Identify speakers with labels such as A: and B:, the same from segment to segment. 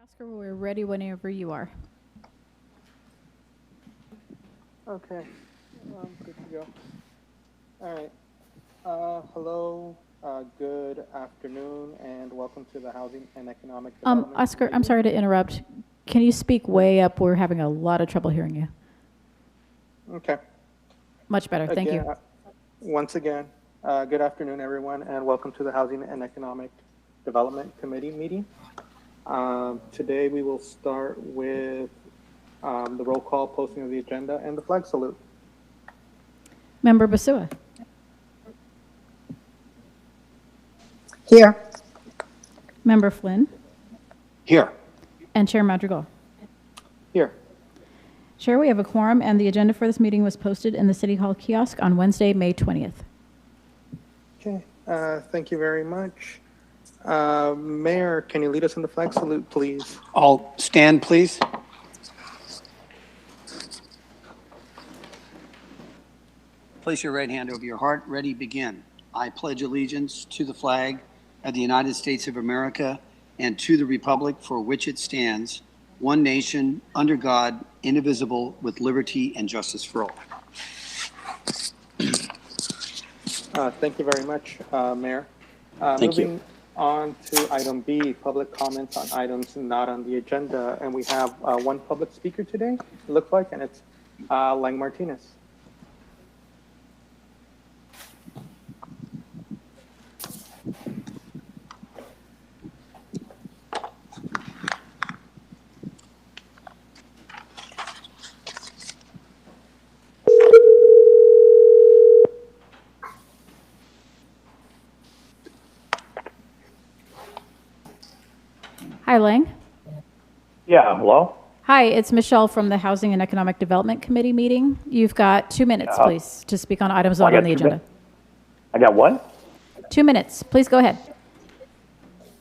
A: Oscar, we're ready whenever you are.
B: Okay, good to go. All right. Hello, good afternoon, and welcome to the Housing and Economic Development
A: Oscar, I'm
B: Committee.
A: sorry to interrupt. Can you speak way up? We're having a lot of trouble hearing you.
B: Okay.
A: Much better, thank you.
B: Once again, good afternoon, everyone, and welcome to the Housing and Economic Development Committee meeting. Today we will start with the roll call, posting of the agenda, and the flag salute.
A: Member Basua.
C: Here.
A: Member Flynn.
D: Here.
A: And Chair Madrigal.
B: Here.
A: Chair, we have a quorum, and the agenda for this meeting was posted in the City Hall kiosk on Wednesday, May 20th.
B: Okay, thank you very much. Mayor, can you lead us in the flag salute, please?
D: All stand, please. Place your right hand over your heart. Ready, begin. I pledge allegiance to the flag of the United States of America and to the republic for which it stands, one nation, under God, indivisible, with liberty and justice for all.
B: Thank you very much, Mayor.
D: Thank you.
B: Moving on to item B, public comments on items not on the agenda. And we have one public speaker today, it looks like, and it's Lang Martinez.
A: Hi, Lang.
E: Yeah, hello?
A: Hi, it's Michelle from the Housing and Economic Development Committee meeting. You've got 2 minutes, please, to speak on items not on the agenda.
E: I got what?
A: 2 minutes. Please go ahead.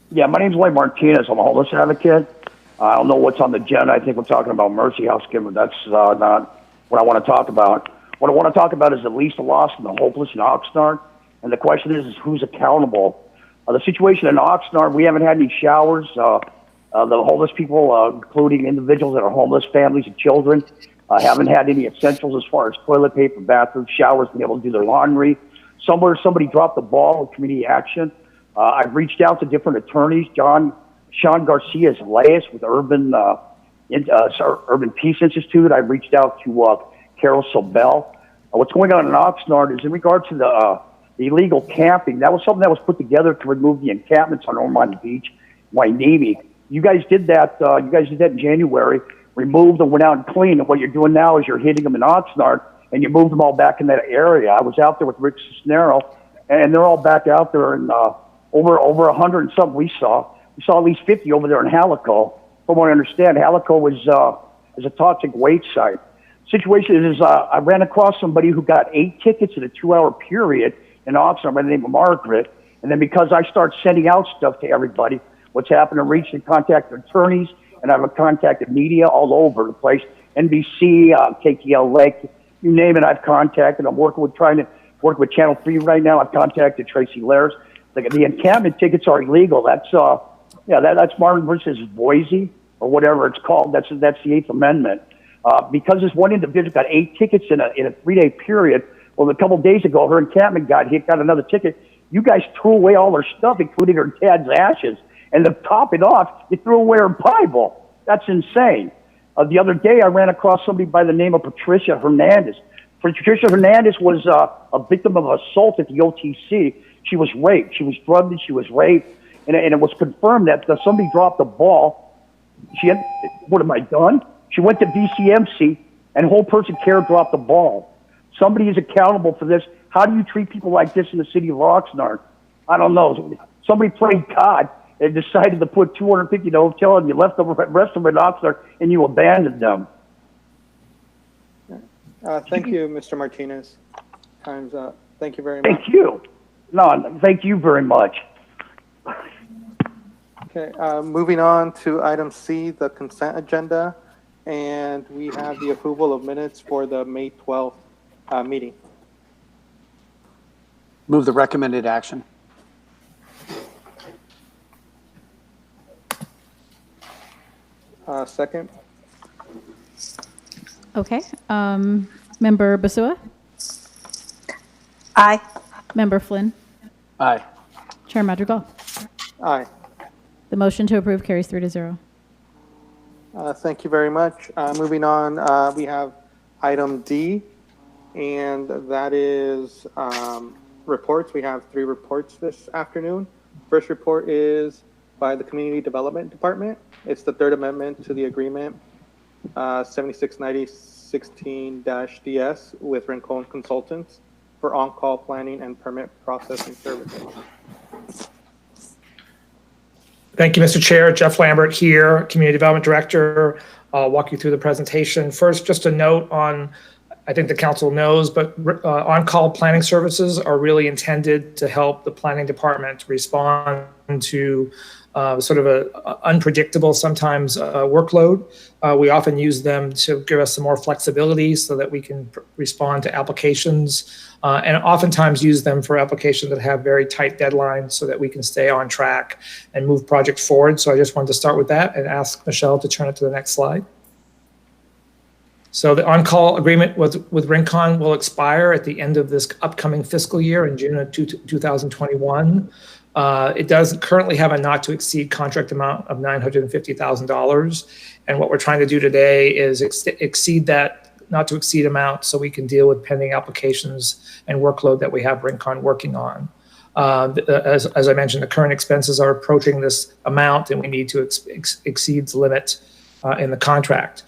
E: Yeah, my name's Lloyd Martinez. I'm a homeless advocate. I don't know what's on the agenda. I think we're talking about Mercy House, but that's not what I want to talk about. What I want to talk about is the least lost and the hopeless in Oxnard. And the question is who's accountable? The situation in Oxnard, we haven't had any showers. The homeless people, including individuals that are homeless, families and children, haven't had any essentials as far as toilet paper, bathroom, showers, being able to do their laundry. Somewhere somebody dropped the ball with community action. I've reached out to different attorneys, Sean Garcia-Elias with Urban Peace Institute. I've reached out to Carol Sobel. What's going on in Oxnard is in regard to the illegal camping. That was something that was put together to remove the encampments on Ormond Beach, Wainimi. You guys did that. In January. Removed them, went out and cleaned. And what you're doing now is you're hitting them in Oxnard, and you moved them all back in that area. I was out there with Rick Cisnero, and they're all back out there. And over 100 and something we saw. We saw at least 50 over there in Halico. From what I understand, Halico is a toxic waste site. Situation is I ran across somebody who got 8 tickets in a 2-hour period in Oxnard by the name of Margaret. And then because I start sending out stuff to everybody, what's happened, I reached and contacted attorneys, and I've contacted media all over the place, NBC, KTL Lake, you name it, I've contacted. I'm working with Channel 3 right now. I've contacted Tracy Lairs. The encampment tickets are illegal. That's that's Martin versus Boise or whatever it's called. That's the 8th Amendment. Because this one individual got 8 tickets in a 3-day period. Well, a couple of days ago, her encampment got another ticket. You guys threw away all her stuff, including her dad's ashes. And to top it off, you threw away her Bible. That's insane. The other day, I ran across somebody by the name of Patricia Hernandez. Patricia Hernandez was a victim of assault at the OTC. She was raped. She was drugged and she was raped. And it was confirmed that somebody dropped the ball. What am I done? She went to BCMC and Whole Person Care dropped the ball. Somebody is accountable for this. How do you treat people like this in the city of Oxnard? I don't know. Somebody played God and decided to put $250 in a hotel, and you left the rest of them in Oxnard, and you abandoned them.
B: Thank you, Mr. Martinez. Time's up. Thank you very much.
E: Thank you. No, thank you very much.
B: Okay, moving on to item C, the consent agenda. And we have the approval of minutes for the May 12th meeting.
D: Move the recommended action.
B: Second.
A: Okay. Member Basua?
C: Aye.
A: Member Flynn?
F: Aye.
A: Chair Madrigal?
B: Aye.
A: The motion to approve carries 3-0.
B: Thank you very much. Moving on, we have item D, and that is reports. We have 3 reports this afternoon. First report is by the Community Development Department. It's the third amendment to the agreement 769016-DS with Rincon Consultants for on-call planning and permit processing services.
F: Thank you, Mr. Chair. Jeff Lambert here, Community Development Director. I'll walk you through the presentation. First, just a note on, I think the council knows, but on-call planning services are really intended to help the planning department respond to sort of a unpredictable, sometimes workload. We often use them to give us some more flexibility so that we can respond to applications, and oftentimes use them for applications that have very tight deadlines so that we can stay on track and move projects forward. So I just wanted to start with that and ask Michelle to turn it to the next slide. So the on-call agreement with Rincon will expire at the end of this upcoming fiscal year in June of 2021. It does currently have a not to exceed contract amount of $950,000. And what we're trying to do today is exceed that not to exceed amount so we can deal with pending applications and workload that we have Rincon working on. As I mentioned, the current expenses are approaching this amount and we need to exceed the limit in the contract.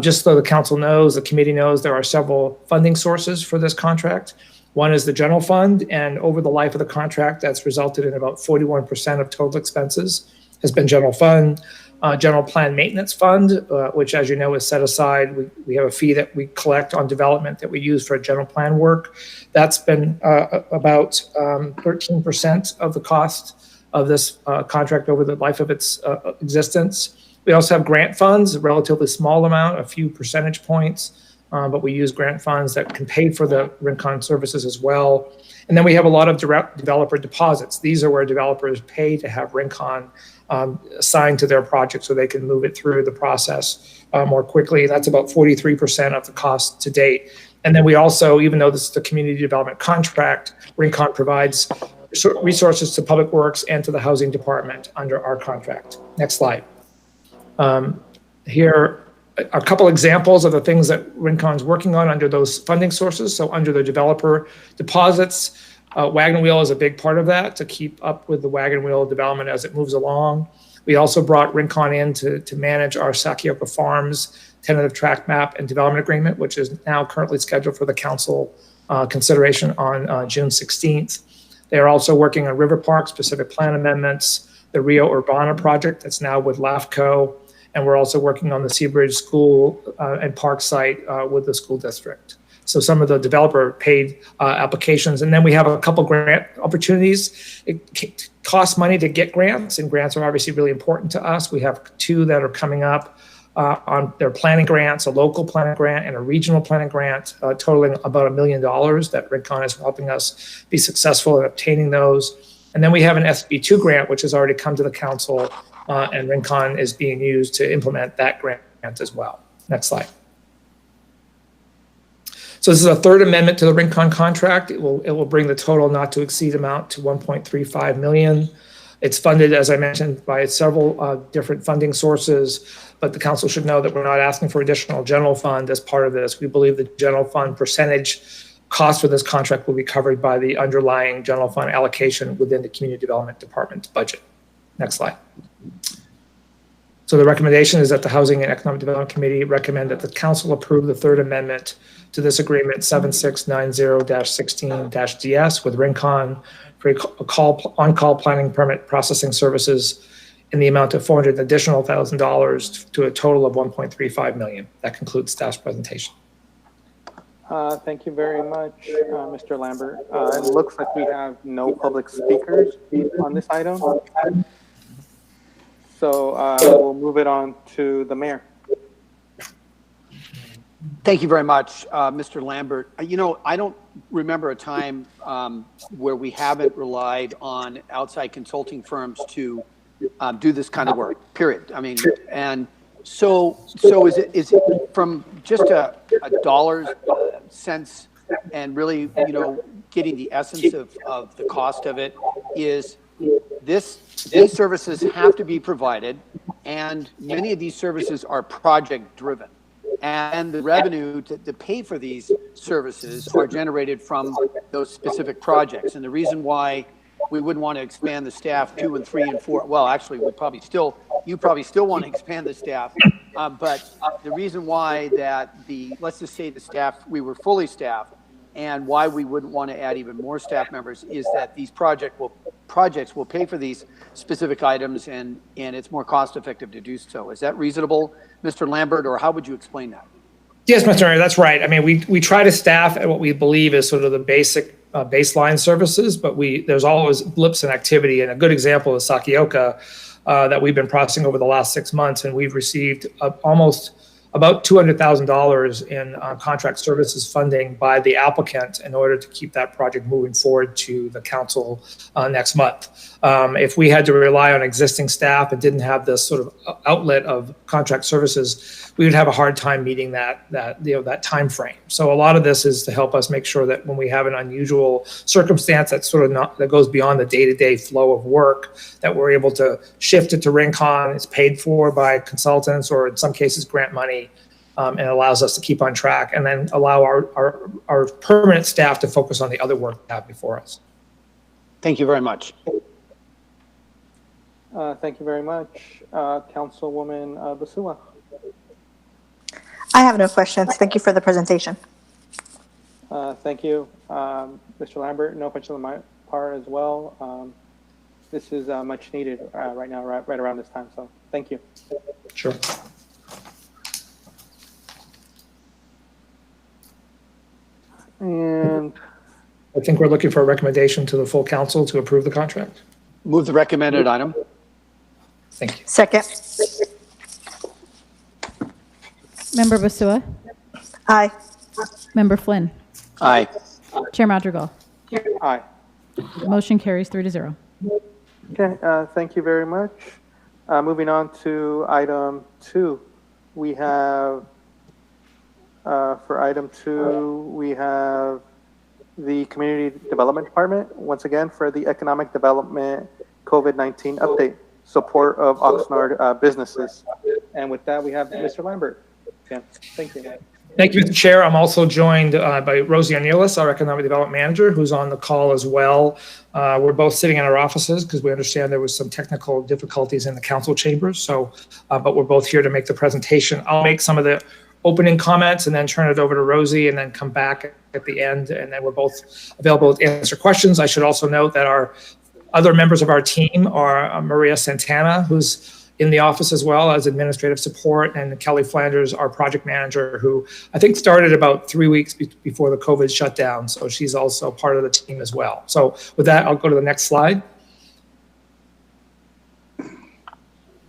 F: Just so the council knows, the committee knows, there are several funding sources for this contract. One is the general fund, and over the life of the contract, that's resulted in about 41% of total expenses has been general fund. General plan maintenance fund, which, as you know, is set aside. We have a fee that we collect on development that we use for general plan work. That's been about 13% of the cost of this contract over the life of its existence. We also have grant funds, a relatively small amount, a few percentage points, but we use grant funds that can pay for the Rincon services as well. And then we have a lot of direct developer deposits. These are where developers pay to have Rincon assigned to their project so they can move it through the process more quickly. That's about 43% of the cost to date. And then we also, even though this is the community development contract, Rincon provides resources to Public Works and to the Housing Department under our contract. Next slide. Here are a couple examples of the things that Rincon's working on under those funding sources. So under the developer deposits, Wagon Wheel is a big part of that to keep up with the Wagon Wheel development as it moves along. We also brought Rincon in to manage our Sakioka Farms tentative tract map and development agreement, which is now currently scheduled for the council consideration on June 16th. They are also working on River Park specific plan amendments, the Rio Urbana project that's now with LAFCO, and we're also working on the Seabridge School and Park site with the school district. So some of the developer paid applications. And then we have a couple grant opportunities. It costs money to get grants, and grants are obviously really important to us. We have 2 that are coming up on their planning grants, a local planning grant and a regional planning grant, totaling about $1 million that Rincon is helping us be successful in obtaining those. And then we have an SB2 grant, which has already come to the council, and Rincon is being used to implement that grant as well. Next slide. So this is a third amendment to the Rincon contract. It will bring the total not to exceed amount to $1.35 million. It's funded, as I mentioned, by several different funding sources, but the council should know that we're not asking for additional general fund as part of this. We believe the general fund percentage cost for this contract will be covered by the underlying general fund allocation within the Community Development Department's budget. Next slide. So the recommendation is that the Housing and Economic Development Committee recommend that the council approve the third amendment to this agreement 7690-16-DS with Rincon for on-call planning permit processing services in the amount of $400,000 additional to a total of $1.35 million. That concludes staff's presentation.
B: Thank you very much, Mr. Lambert. It looks like we have no public speakers on this item. So we'll move it on to the mayor.
D: Thank you very much, Mr. Lambert. You know, I don't remember a time where we haven't relied on outside consulting firms to do this kind of work, period. I mean, and So is it from just a dollars sense and really, getting the essence of the cost of it is these services have to be provided, and many of these services are project driven. And the revenue to pay for these services are generated from those specific projects. And the reason why we wouldn't want to expand the staff 2 and 3 and 4, well, actually, you probably still want to expand the staff. But the reason why that let's just say the staff, we were fully staffed, and why we wouldn't want to add even more staff members is that these projects will pay for these specific items, and it's more cost effective to do so. Is that reasonable, Mr. Lambert, or how would you explain that?
F: Yes, Mr. Mayor, that's right. I mean, we try to staff at what we believe is sort of the basic baseline services, but there's always blips in activity. And a good example is Sakioka that we've been processing over the last 6 months, and we've received almost about $200,000 in contract services funding by the applicant in order to keep that project moving forward to the council next month. If we had to rely on existing staff and didn't have this sort of outlet of contract services, we would have a hard time meeting that time frame. So a lot of this is to help us make sure that when we have an unusual circumstance that's sort of that goes beyond the day-to-day flow of work, that we're able to shift it to Rincon. It's paid for by consultants, or in some cases grant money, and allows us to keep on track, and then allow our permanent staff to focus on the other work we have before us.
D: Thank you very much.
B: Thank you very much. Councilwoman Basua.
C: I have no questions. Thank you for the presentation.
B: Thank you. Mr. Lambert, no questions on my part as well. This is much needed right now, right around this time, so thank you.
F: Sure.
B: And
F: I think we're looking for a recommendation to the full council to approve the contract.
D: Move the recommended item.
F: Thank you.
C: Second.
A: Member Basua?
C: Aye.
A: Member Flynn?
D: Aye.
A: Chair Madrigal?
B: aye.
A: Motion carries 3-0.
B: Okay, thank you very much. Moving on to item 2, we have for item 2, we have the Community Development Department, once again, for the Economic Development COVID-19 update, support of Oxnard businesses. And with that, we have Mr. Lambert. Yeah, thank you.
F: Thank you, Mr. Chair. I'm also joined by Rosie Arnelis, our Economic Development Manager, who's on the call as well. We're both sitting in our offices because we understand there was some technical difficulties in the council chambers. So, but we're both here to make the presentation. I'll make some of the opening comments and then turn it over to Rosie, and then come back at the end, and then we're both available to answer questions. I should also note that our other members of our team are Maria Santana, who's in the office as well as administrative support, and Kelly Flanders, our project manager, who I think started about 3 weeks before the COVID shutdown. So she's also part of the team as well. So with that, I'll go to the next slide.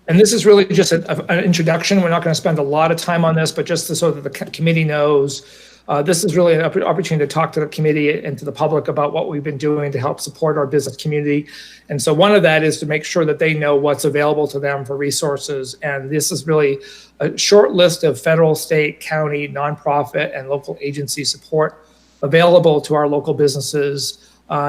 F: And this is really just an introduction. We're not going to spend a lot of time on this, but just so that the committee knows, this is really an opportunity to talk to the committee and to the public about what we've been doing to help support our business community. And so one of that is to make sure that they know what's available to them for resources. And this is really a short list of federal, state, county, nonprofit, and local agency support available to our local businesses.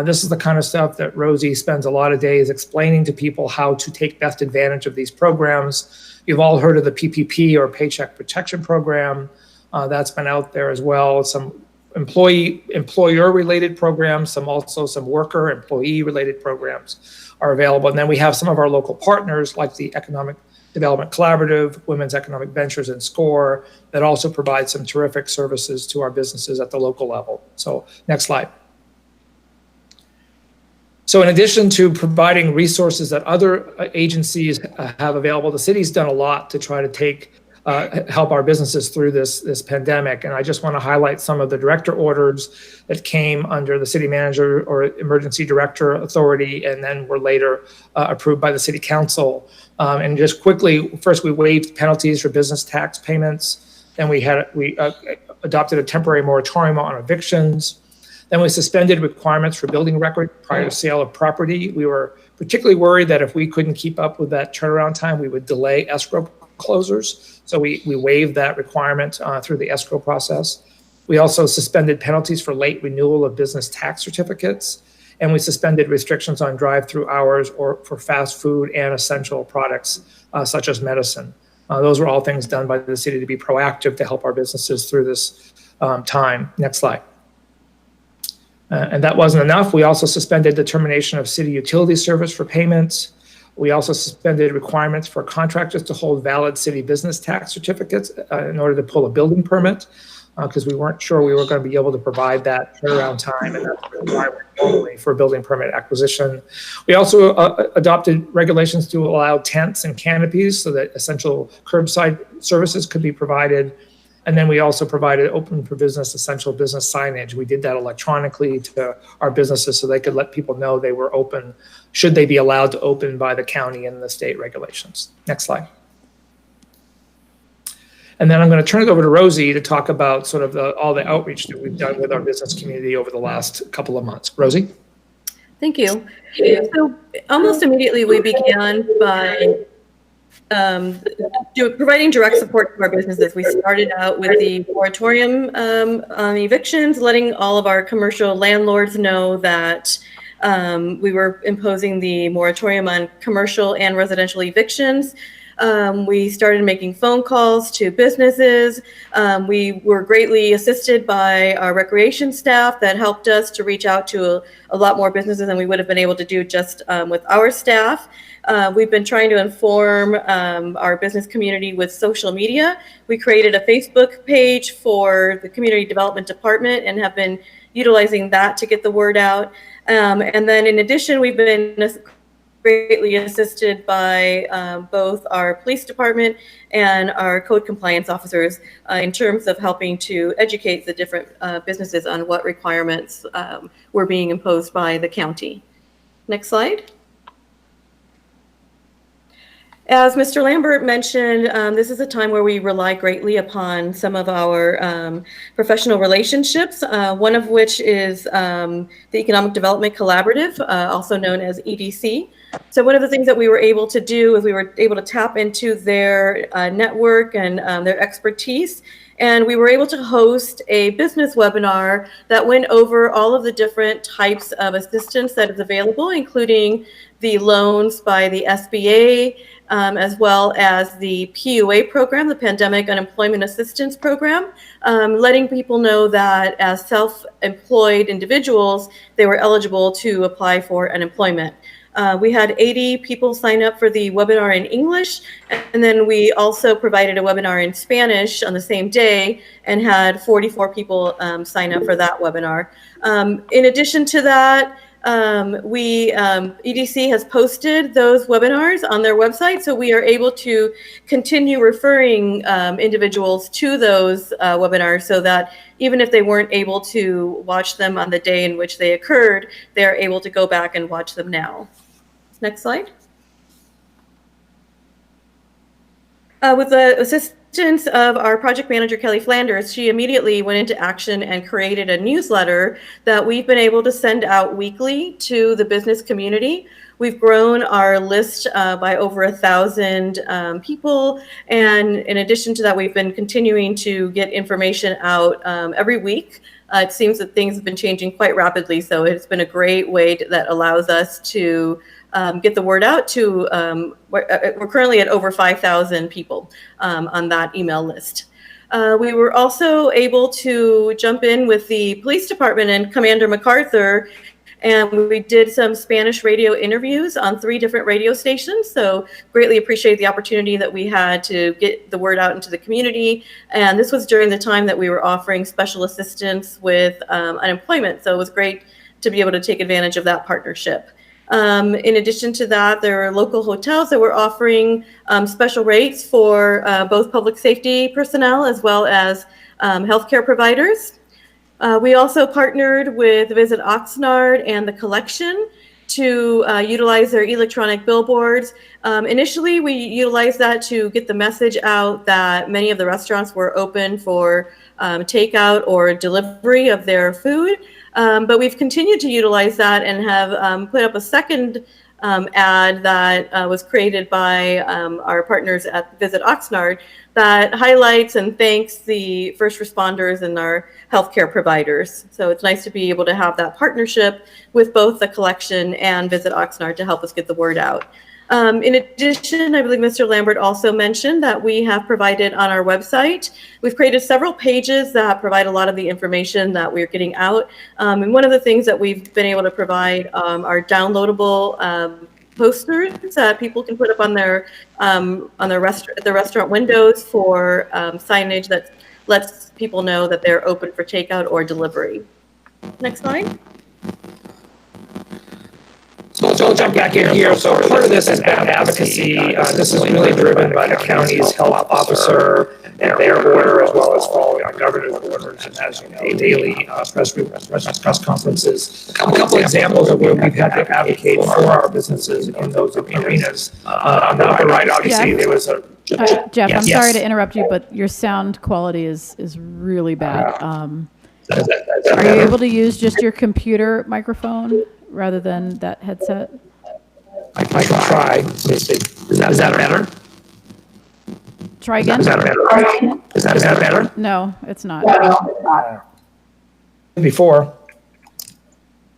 F: This is the kind of stuff that Rosie spends a lot of days explaining to people how to take best advantage of these programs. You've all heard of the PPP, or Paycheck Protection Program. That's been out there as well. Some employer-related programs, some worker, employee-related programs are available. And then we have some of our local partners like the Economic Development Collaborative, Women's Economic Ventures, and SCORE that also provide some terrific services to our businesses at the local level. So next slide. So in addition to providing resources that other agencies have available, the city's done a lot to try to help our businesses through this pandemic. And I just want to highlight some of the director orders that came under the city manager or emergency director authority, and then were later approved by the city council. And just quickly, first we waived penalties for business tax payments. Then we adopted a temporary moratorium on evictions. Then we suspended requirements for building record prior to sale of property. We were particularly worried that if we couldn't keep up with that turnaround time, we would delay escrow closers. So we waived that requirement through the escrow process. We also suspended penalties for late renewal of business tax certificates, and we suspended restrictions on drive-through hours or for fast food and essential products such as medicine. Those were all things done by the city to be proactive to help our businesses through this time. Next slide. And that wasn't enough. We also suspended the termination of city utility service for payments. We also suspended requirements for contractors to hold valid city business tax certificates in order to pull a building permit, because we weren't sure we were going to be able to provide that turnaround time, and that's a requirement normally for building permit acquisition. We also adopted regulations to allow tents and canopies so that essential curbside services could be provided. And then we also provided open for business, essential business signage. We did that electronically to our businesses so they could let people know they were open, should they be allowed to open by the county and the state regulations. Next slide. And then I'm going to turn it over to Rosie to talk about sort of all the outreach that we've done with our business community over the last couple of months. Rosie?
G: Thank you. So almost immediately we began by providing direct support to our businesses. We started out with the moratorium on evictions, letting all of our commercial landlords know that we were imposing the moratorium on commercial and residential evictions. We started making phone calls to businesses. We were greatly assisted by our recreation staff that helped us to reach out to a lot more businesses than we would have been able to do just with our staff. We've been trying to inform our business community with social media. We created a Facebook page for the Community Development Department and have been utilizing that to get the word out. And then in addition, we've been greatly assisted by both our police department and our code compliance officers in terms of helping to educate the different businesses on what requirements were being imposed by the county. Next slide. As Mr. Lambert mentioned, this is a time where we rely greatly upon some of our professional relationships, one of which is the Economic Development Collaborative, also known as EDC. So one of the things that we were able to do is we were able to tap into their network and their expertise. And we were able to host a business webinar that went over all of the different types of assistance that is available, including the loans by the SBA, as well as the PUA program, the Pandemic Unemployment Assistance Program, letting people know that as self-employed individuals, they were eligible to apply for unemployment. We had 80 people sign up for the webinar in English, and then we also provided a webinar in Spanish on the same day and had 44 people sign up for that webinar. In addition to that, EDC has posted those webinars on their website, so we are able to continue referring individuals to those webinars so that even if they weren't able to watch them on the day in which they occurred, they're able to go back and watch them now. Next slide. With the assistance of our project manager, Kelly Flanders, she immediately went into action and created a newsletter that we've been able to send out weekly to the business community. We've grown our list by over 1,000 people. And in addition to that, we've been continuing to get information out every week. It seems that things have been changing quite rapidly. So it's been a great way that allows us to get the word out to, we're currently at over 5,000 people on that email list. We were also able to jump in with the police department and Commander MacArthur, and we did some Spanish radio interviews on 3 different radio stations. So greatly appreciate the opportunity that we had to get the word out into the community. And this was during the time that we were offering special assistance with unemployment. So it was great to be able to take advantage of that partnership. In addition to that, there are local hotels that were offering special rates for both public safety personnel as well as healthcare providers. We also partnered with Visit Oxnard and The Collection to utilize their electronic billboards. Initially, we utilized that to get the message out that many of the restaurants were open for takeout or delivery of their food. But we've continued to utilize that and have put up a second ad that was created by our partners at Visit Oxnard that highlights and thanks the first responders and our healthcare providers. So it's nice to be able to have that partnership with both the collection and Visit Oxnard to help us get the word out. In addition, I believe Mr. Lambert also mentioned that we have provided on our website, we've created several pages that provide a lot of the information that we're getting out. And one of the things that we've been able to provide are downloadable posters that people can put up on their restaurant windows for signage that lets people know that they're open for takeout or delivery. Next slide.
F: So I'll jump back in here. So part of this is advocacy. This is really driven by the county's health officer and their order, as well as following our governor's orders, and as you know, daily press conferences. A couple examples of where we've had to advocate for our businesses in those arenas. On the upper right, obviously, there was a
A: Jeff, I'm
F: Yes.
A: sorry to interrupt you, but your sound quality is really bad. Are you able to use just your computer microphone rather than that headset?
F: I can try. Is that better?
A: Try again?
F: Is that better? Is that better?
A: No, it's not.
F: Before.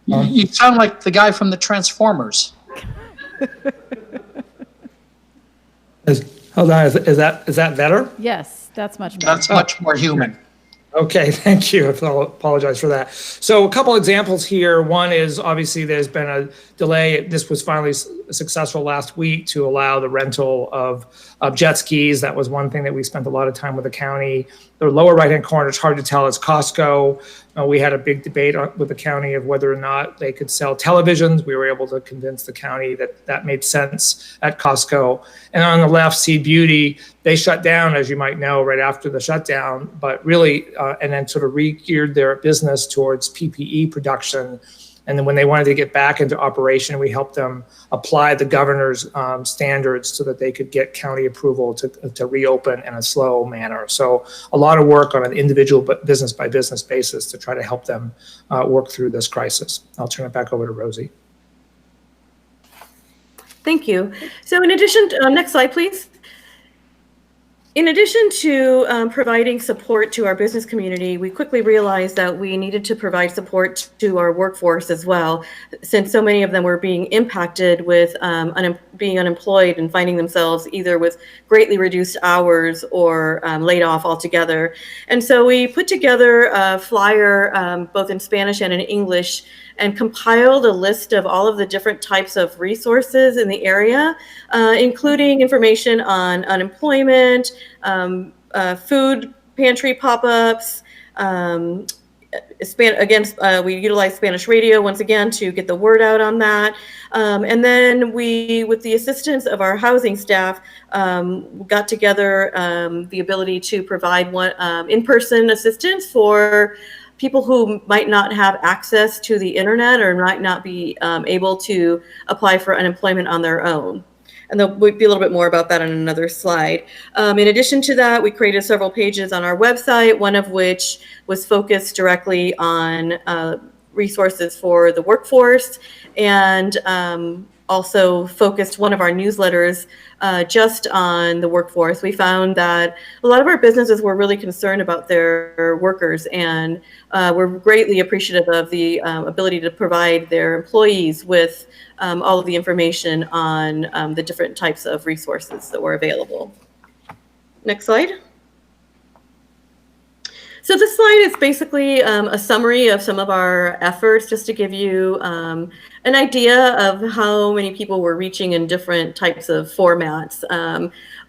H: You sound like the guy from the Transformers.
F: Hold on. Is that better?
A: Yes, that's much better.
H: That's much more human.
F: Okay, thank you. I apologize for that. So a couple examples here. One is obviously there's been a delay. This was finally successful last week to allow the rental of jet skis. That was one thing that we spent a lot of time with the county. The lower right-hand corner, it's hard to tell, it's Costco. We had a big debate with the county of whether or not they could sell televisions. We were able to convince the county that that made sense at Costco. And on the left, See Beauty, they shut down, as you might know, right after the shutdown, but really, and then sort of re-geared their business towards PPE production. And then when they wanted to get back into operation, we helped them apply the governor's standards so that they could get county approval to reopen in a slow manner. So a lot of work on an individual but business by business basis to try to help them work through this crisis. I'll turn it back over to Rosie.
G: Thank you. So in addition to, next slide, please. In addition to providing support to our business community, we quickly realized that we needed to provide support to our workforce as well, since so many of them were being impacted with being unemployed and finding themselves either with greatly reduced hours or laid off altogether. And so we put together a flyer both in Spanish and in English and compiled a list of all of the different types of resources in the area, including information on unemployment, food pantry pop-ups. We utilize Spanish radio once again to get the word out on that. And then we, with the assistance of our housing staff, got together the ability to provide in-person assistance for people who might not have access to the internet or might not be able to apply for unemployment on their own. And there'll be a little bit more about that on another slide. In addition to that, we created several pages on our website, one of which was focused directly on resources for the workforce, and also focused one of our newsletters just on the workforce. We found that a lot of our businesses were really concerned about their workers, and we're greatly appreciative of the ability to provide their employees with all of the information on the different types of resources that were available. Next slide. So this slide is basically a summary of some of our efforts, just to give you an idea of how many people we're reaching in different types of formats.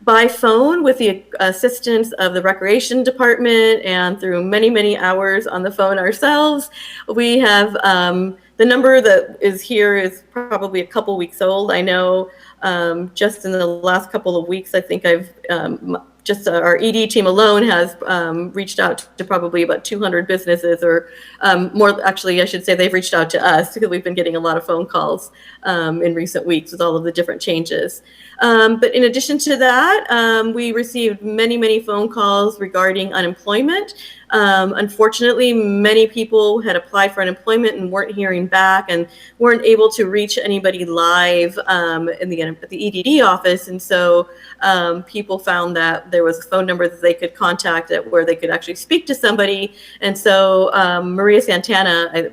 G: By phone, with the assistance of the recreation department, and through many, many hours on the phone ourselves, we have the number that is here is probably a couple weeks old. I know just in the last couple of weeks, I think our ED team alone has reached out to probably about 200 businesses, or more, actually, I should say they've reached out to us, because we've been getting a lot of phone calls in recent weeks with all of the different changes. But in addition to that, we received many, many phone calls regarding unemployment. Unfortunately, many people had applied for unemployment and weren't hearing back and weren't able to reach anybody live at the EDD office. And so people found that there was a phone number that they could contact where they could actually speak to somebody. And so Maria Santana,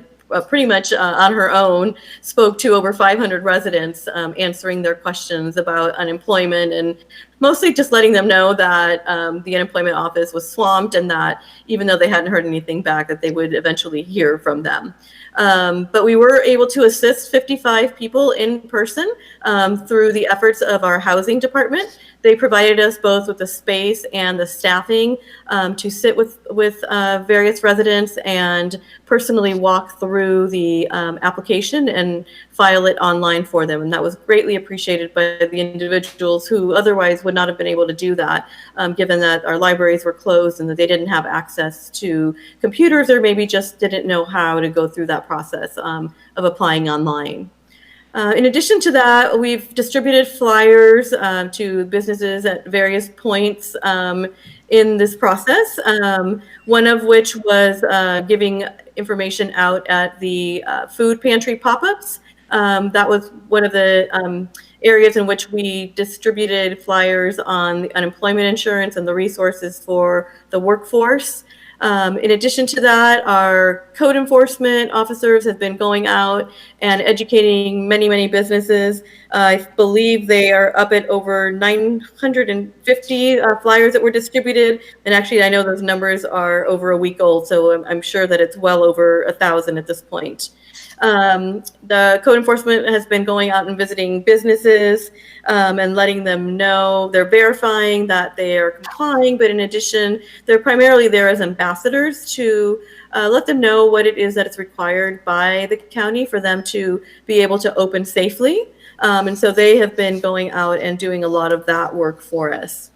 G: pretty much on her own, spoke to over 500 residents, answering their questions about unemployment and mostly just letting them know that the unemployment office was swamped and that even though they hadn't heard anything back, that they would eventually hear from them. But we were able to assist 55 people in person through the efforts of our housing department. They provided us both with the space and the staffing to sit with various residents and personally walk through the application and file it online for them. And that was greatly appreciated by the individuals who otherwise would not have been able to do that, given that our libraries were closed and that they didn't have access to computers or maybe just didn't know how to go through that process of applying online. In addition to that, we've distributed flyers to businesses at various points in this process, one of which was giving information out at the food pantry pop-ups. That was one of the areas in which we distributed flyers on the unemployment insurance and the resources for the workforce. In addition to that, our code enforcement officers have been going out and educating many, many businesses. I believe they are up at over 950 flyers that were distributed. And actually, I know those numbers are over a week old, so I'm sure that it's well over 1,000 at this point. The code enforcement has been going out and visiting businesses and letting them know they're verifying that they are complying, but in addition, they're primarily there as ambassadors to let them know what it is that is required by the county for them to be able to open safely. And so they have been going out and doing a lot of that work for us.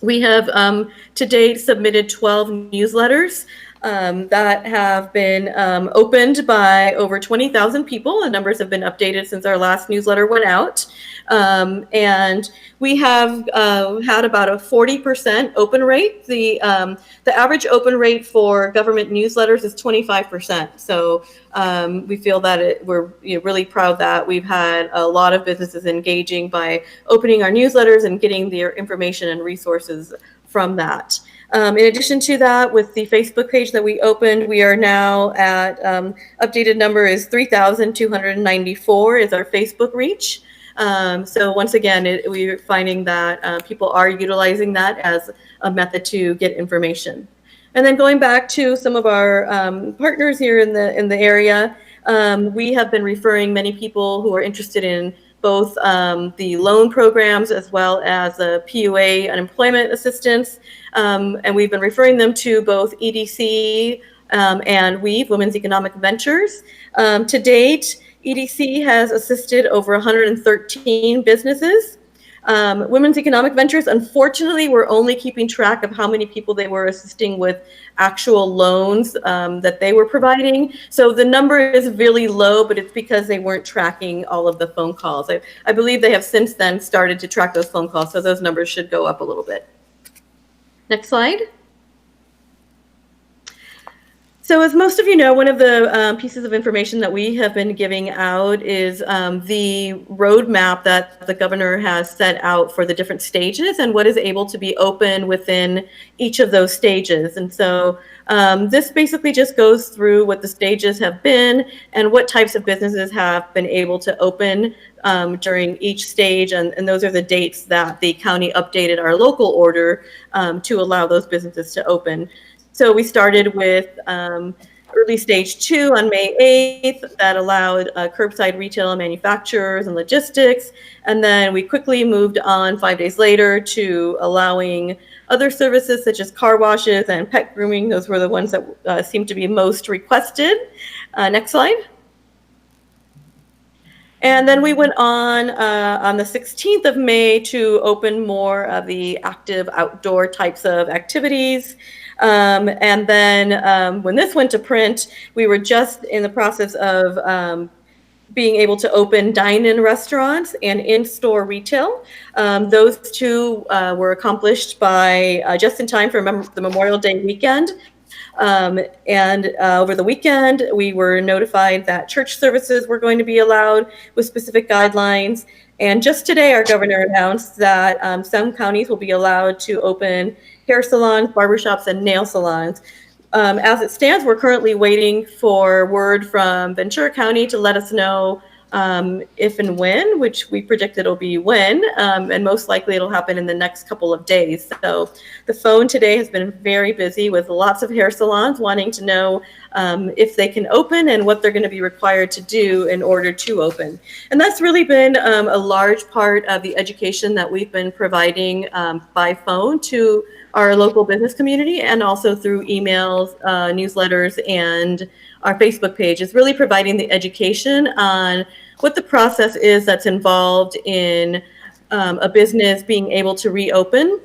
G: We have to date submitted 12 newsletters that have been opened by over 20,000 people. The numbers have been updated since our last newsletter went out. And we have had about a 40% open rate. The average open rate for government newsletters is 25%. So we feel that we're really proud that we've had a lot of businesses engaging by opening our newsletters and getting their information and resources from that. In addition to that, with the Facebook page that we opened, we are now at updated number is 3,294 is our Facebook reach. So once again, we're finding that people are utilizing that as a method to get information. And then going back to some of our partners here in the area, we have been referring many people who are interested in both the loan programs as well as the PUA unemployment assistance. And we've been referring them to both EDC and WEAVE, Women's Economic Ventures. To date, EDC has assisted over 113 businesses. Women's Economic Ventures, unfortunately, we're only keeping track of how many people they were assisting with actual loans that they were providing. So the number is really low, but it's because they weren't tracking all of the phone calls. I believe they have since then started to track those phone calls, so those numbers should go up a little bit. Next slide. So as most of you know, one of the pieces of information that we have been giving out is the roadmap that the governor has set out for the different stages and what is able to be open within each of those stages. And so this basically just goes through what the stages have been and what types of businesses have been able to open during each stage. And those are the dates that the county updated our local order to allow those businesses to open. So we started with early stage 2 on May 8th that allowed curbside retail and manufacturers and logistics. And then we quickly moved on 5 days later to allowing other services such as car washes and pet grooming. Those were the ones that seemed to be most requested. Next slide. And then we went on the 16th of May to open more of the active outdoor types of activities. And then when this went to print, we were just in the process of being able to open dine-in restaurants and in-store retail. Those two were accomplished by just in time for the Memorial Day weekend. And over the weekend, we were notified that church services were going to be allowed with specific guidelines. And just today, our governor announced that some counties will be allowed to open hair salons, barbershops, and nail salons. As it stands, we're currently waiting for word from Ventura County to let us know if and when, which we predict it'll be when, and most likely it'll happen in the next couple of days. So the phone today has been very busy with lots of hair salons wanting to know if they can open and what they're going to be required to do in order to open. And that's really been a large part of the education that we've been providing by phone to our local business community, and also through emails, newsletters, and our Facebook page, is really providing the education on what the process is that's involved in a business being able to reopen,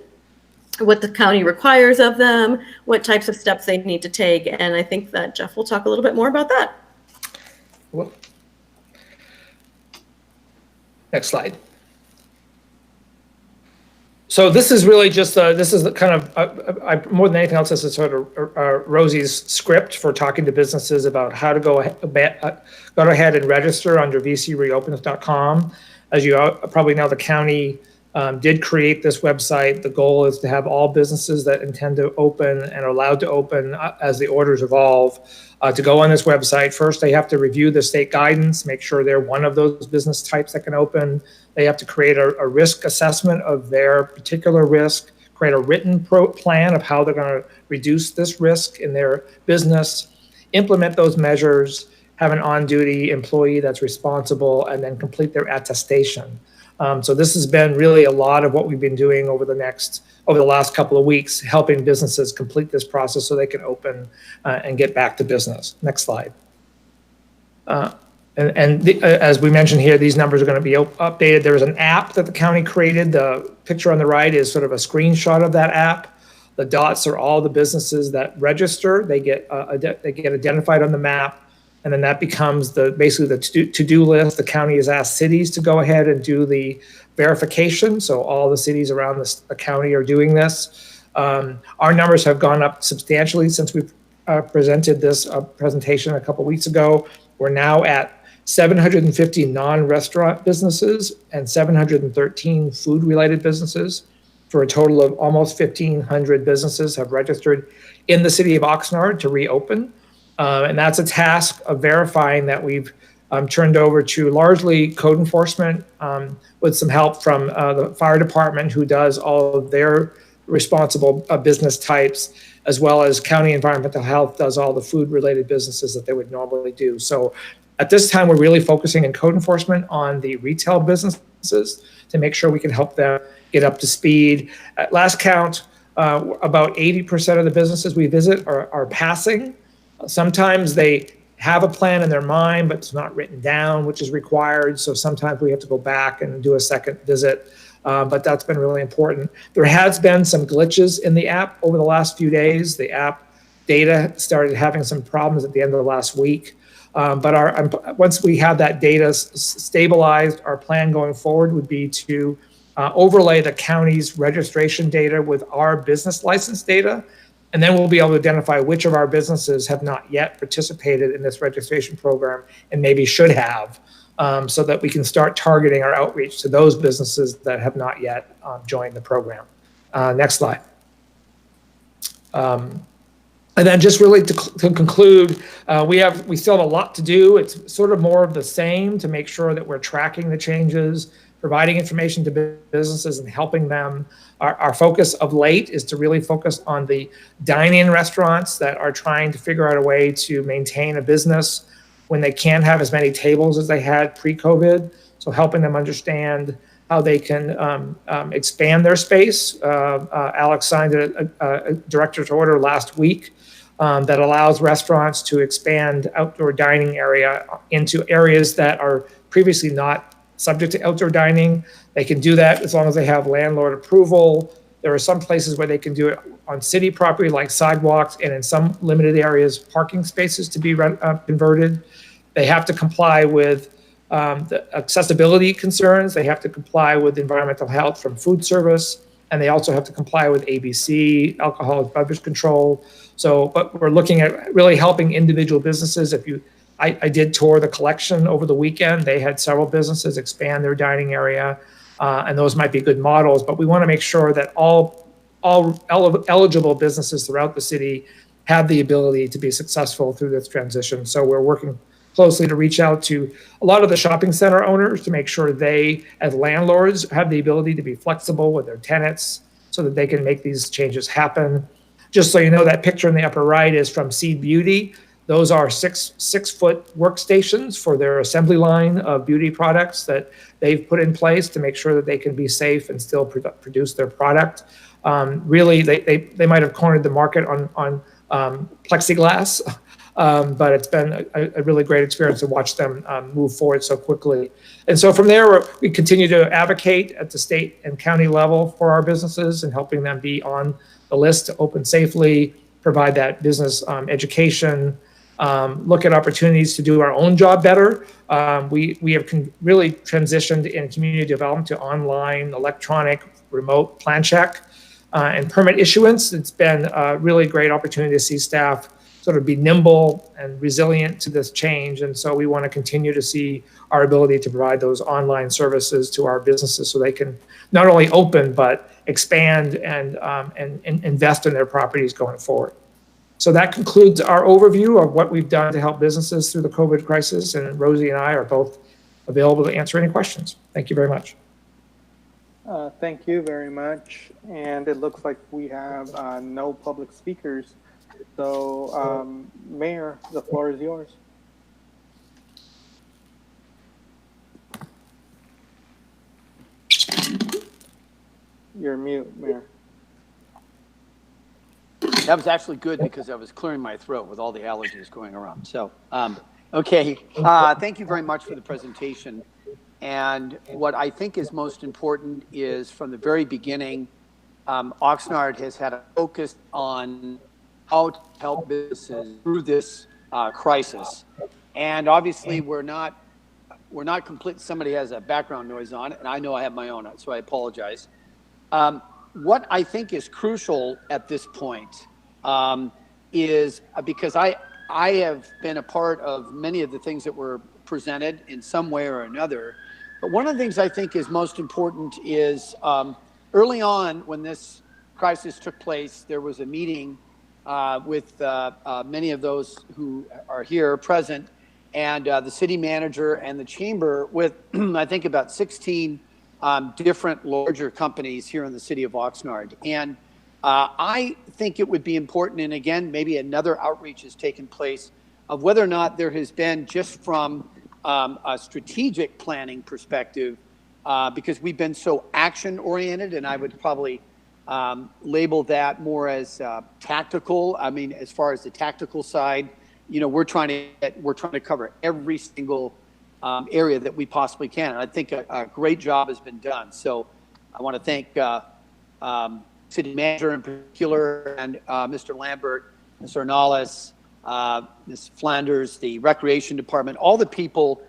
G: what the county requires of them, what types of steps they need to take. And I think that Jeff will talk a little bit more about that.
F: Well, next slide. So this is really just, this is the kind of, more than anything else, this is sort of Rosie's script for talking to businesses about how to go ahead and register under vcreopens.com. As you probably know, the county did create this website. The goal is to have all businesses that intend to open and are allowed to open as the orders evolve to go on this website. First, they have to review the state guidance, make sure they're one of those business types that can open. They have to create a risk assessment of their particular risk, create a written plan of how they're going to reduce this risk in their business, implement those measures, have an on-duty employee that's responsible, and then complete their attestation. So this has been really a lot of what we've been doing over the last couple of weeks, helping businesses complete this process so they can open and get back to business. Next slide. As we mentioned here, these numbers are going to be updated. There is an app that the county created. The picture on the right is sort of a screenshot of that app. The dots are all the businesses that register. They get identified on the map. And then that becomes basically the to-do list. The county has asked cities to go ahead and do the verification. So all the cities around the county are doing this. Our numbers have gone up substantially since we presented this presentation a couple weeks ago. We're now at 750 non-restaurant businesses and 713 food-related businesses, for a total of almost 1,500 businesses have registered in the city of Oxnard to reopen. And that's a task of verifying that we've turned over to largely code enforcement with some help from the fire department, who does all of their responsible business types, as well as county environmental health does all the food related businesses that they would normally do. So at this time, we're really focusing in code enforcement on the retail businesses to make sure we can help them get up to speed. At last count, about 80% of the businesses we visit are passing. Sometimes they have a plan in their mind, but it's not written down, which is required. So sometimes we have to go back and do a second visit. But that's been really important. There has been some glitches in the app over the last few days. The app data started having some problems at the end of the last week. But once we have that data stabilized, our plan going forward would be to overlay the county's registration data with our business license data. And then we'll be able to identify which of our businesses have not yet participated in this registration program and maybe should have, so that we can start targeting our outreach to those businesses that have not yet joined the program. Next slide. And then just really to conclude, we still have a lot to do. It's sort of more of the same to make sure that we're tracking the changes, providing information to businesses and helping them. Our focus of late is to really focus on the dine-in restaurants that are trying to figure out a way to maintain a business when they can't have as many tables as they had pre-COVID. So helping them understand how they can expand their space. Alex signed a director's order last week that allows restaurants to expand outdoor dining area into areas that are previously not subject to outdoor dining. They can do that as long as they have landlord approval. There are some places where they can do it on city property, like sidewalks, and in some limited areas, parking spaces to be converted. They have to comply with the accessibility concerns. They have to comply with environmental health from food service. and they also have to comply with ABC, alcoholic beverage control. So, but we're looking at really helping individual businesses. I did tour the collection over the weekend. They had several businesses expand their dining area, and those might be good models. But we want to make sure that all eligible businesses throughout the city have the ability to be successful through this transition. So we're working closely to reach out to a lot of the shopping center owners to make sure they, as landlords, have the ability to be flexible with their tenants so that they can make these changes happen. Just so you know, that picture in the upper right is from Seed Beauty. Those are six-foot workstations for their assembly line of beauty products that they've put in place to make sure that they can be safe and still produce their product. Really, they might have cornered the market on plexiglass, but it's been a really great experience to watch them move forward so quickly. And so from there, we continue to advocate at the state and county level for our businesses and helping them be on the list to open safely, provide that business education, look at opportunities to do our own job better. We have really transitioned in community development to online, electronic, remote plan check and permit issuance. It's been a really great opportunity to see staff sort of be nimble and resilient to this change. And so we want to continue to see our ability to provide those online services to our businesses so they can not only open, but expand and invest in their properties going forward. So that concludes our overview of what we've done to help businesses through the COVID crisis. And Rosie and I are both available to answer any questions. Thank you very much.
B: Thank you very much. And it looks like we have no public speakers. So, Mayor, the floor is yours. You're mute, Mayor.
D: That was actually good because I was clearing my throat with all the allergies going around. So, okay. Thank you very much for the presentation. And what I think is most important is from the very beginning, Oxnard has had a focus on how to help businesses through this crisis. And obviously we're not complete. Somebody has a background noise on, and I know I have my own, so I apologize. What I think is crucial at this point is because I have been a part of many of the things that were presented in some way or another. But one of the things I think is most important is early on when this crisis took place, there was a meeting with many of those who are here present and the city manager and the chamber with, I think, about 16 different larger companies here in the city of Oxnard. And I think it would be important, and again, maybe another outreach has taken place of whether or not there has been just from a strategic planning perspective, because we've been so action oriented, and I would probably label that more as tactical. I mean, as far as the tactical side, you know, we're trying to cover every single area that we possibly can. And I think a great job has been done. So I want to thank city manager in particular and Mr. Lambert, Mr. Ornelas, Ms. Flanders, the recreation department, all the people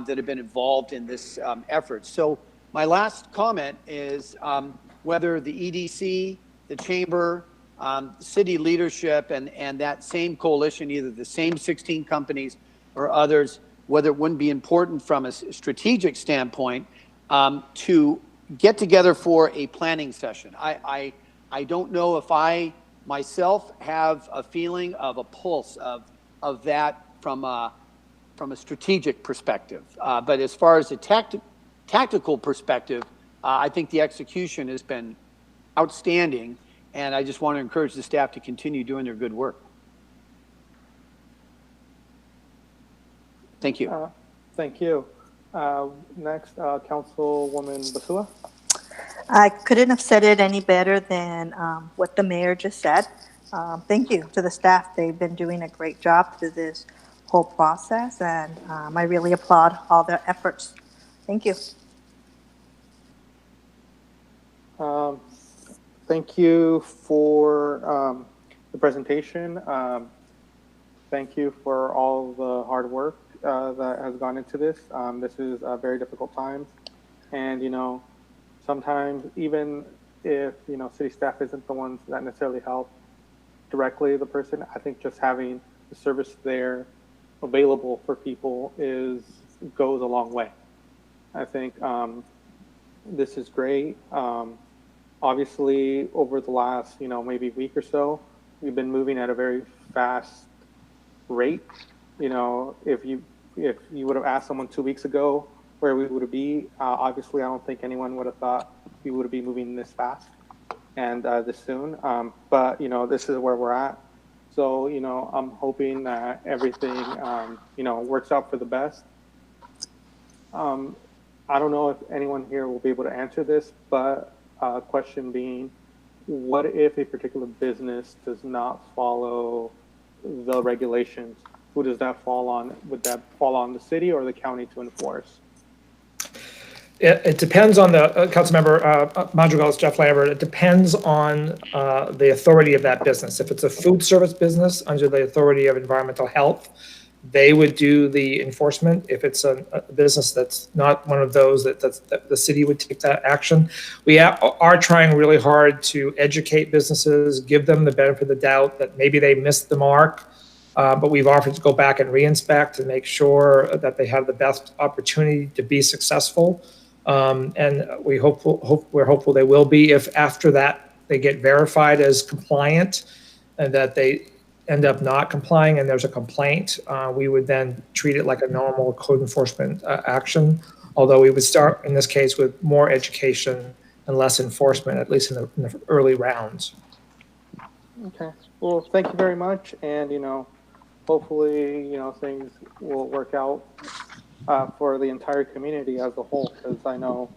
D: that have been involved in this effort. So my last comment is whether the EDC, the chamber, city leadership, and that same coalition, either the same 16 companies or others, whether it wouldn't be important from a strategic standpoint to get together for a planning session. I don't know if I myself have a feeling of a pulse of that from a strategic perspective. But as far as a tactical perspective, I think the execution has been outstanding, and I just want to encourage the staff to continue doing their good work. Thank you.
B: Thank you. Next, Councilwoman Basula.
C: I couldn't have said it any better than what the mayor just said. Thank you to the staff. They've been doing a great job through this whole process, and I really applaud all their efforts. Thank you.
B: Thank you for the presentation. Thank you for all the hard work that has gone into this. This is a very difficult time, and you know, sometimes even if, city staff isn't the ones that necessarily help directly the person, I think just having the service there available for people goes a long way. I think this is great. Obviously, over the last, maybe week or so, we've been moving at a very fast rate. If you would have asked someone 2 weeks ago where we would be, obviously, I don't think anyone would have thought we would be moving this fast and this soon. But this is where we're at. So I'm hoping that everything works out for the best. I don't know if anyone here will be able to answer this, but question being, what if a particular business does not follow the regulations? Who does that fall on? Would that fall on the city or the county to enforce?
F: It depends on the Councilmember Madrigal's Jeff Lambert. It depends on the authority of that business. If it's a food service business under the authority of environmental health, they would do the enforcement. If it's a business that's not one of those, that the city would take that action. We are trying really hard to educate businesses, give them the benefit of the doubt that maybe they missed the mark, but we've offered to go back and re-inspect and make sure that they have the best opportunity to be successful. And we're hopeful they will be. If after that they get verified as compliant and that they end up not complying and there's a complaint, we would then treat it like a normal code enforcement action, although we would start in this case with more education and less enforcement, at least in the early rounds.
B: Okay, well, thank you very much, and hopefully things will work out for the entire community as a whole, because I know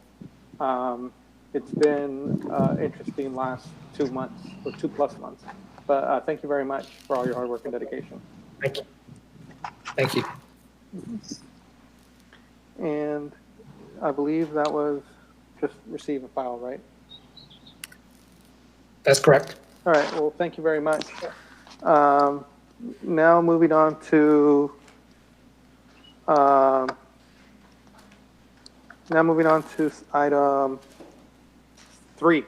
B: it's been interesting last 2 months or 2+ months. But thank you very much for all your hard work and dedication.
F: Thank you. Thank you.
B: And I believe that was just receive and file, right?
F: That's correct.
B: All right. Well, thank you very much. Now moving on to item 3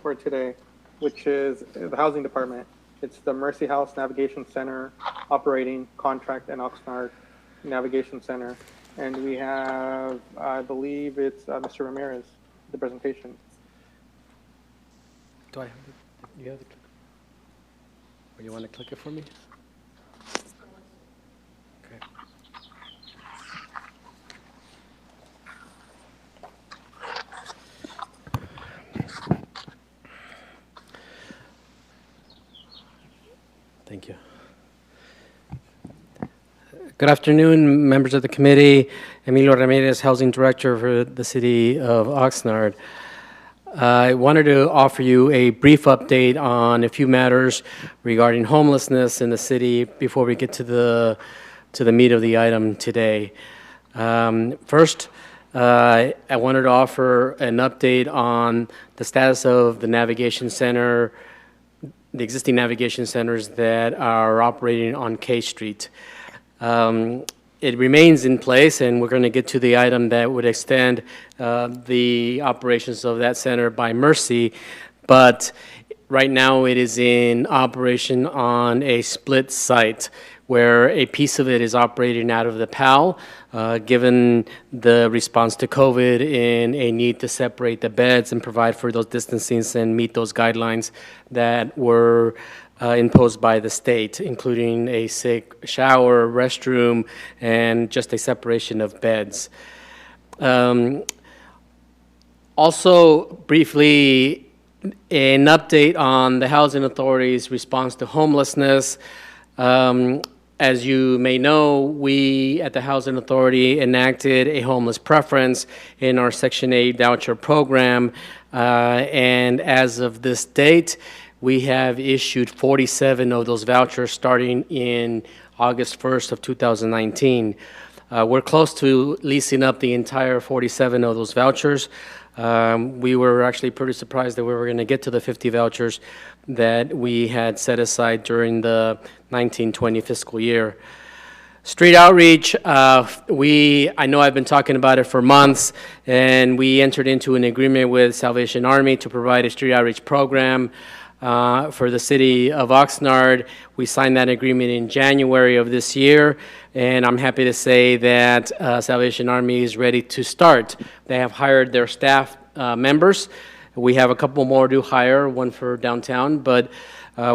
B: for today, which is the Housing Department. It's the Mercy House Navigation Center operating contract and Oxnard Navigation Center. And we have, I believe it's Mr. Ramirez, the presentation.
I: Do I have it? You have the clicker? Or you want to click it for me? Okay. Thank you. Good afternoon, members of the committee. Emilio Ramirez, Housing Director for the City of Oxnard. I wanted to offer you a brief update on a few matters regarding homelessness in the city before we get to the meat of the item today. First, I wanted to offer an update on the status of the navigation center, the existing navigation centers that are operating on K Street. It remains in place, and we're going to get to the item that would extend the operations of that center by Mercy, but right now it is in operation on a split site where a piece of it is operating out of the PAL, given the response to COVID and a need to separate the beds and provide for those distancings and meet those guidelines that were imposed by the state, including a safe shower, restroom, and just a separation of beds. Also, briefly, an update on the Housing Authority's response to homelessness. As you may know, we at the Housing Authority enacted a homeless preference in our Section 8 voucher program, and as of this date, we have issued 47 of those vouchers starting in August 1st of 2019. We're close to leasing up the entire 47 of those vouchers. We were actually pretty surprised that we were going to get to the 50 vouchers that we had set aside during the 19-20 fiscal year. Street outreach, I know I've been talking about it for months, and we entered into an agreement with Salvation Army to provide a street outreach program for the city of Oxnard. We signed that agreement in January of this year, and I'm happy to say that Salvation Army is ready to start. They have hired their staff members. We have a couple more to hire, one for downtown, but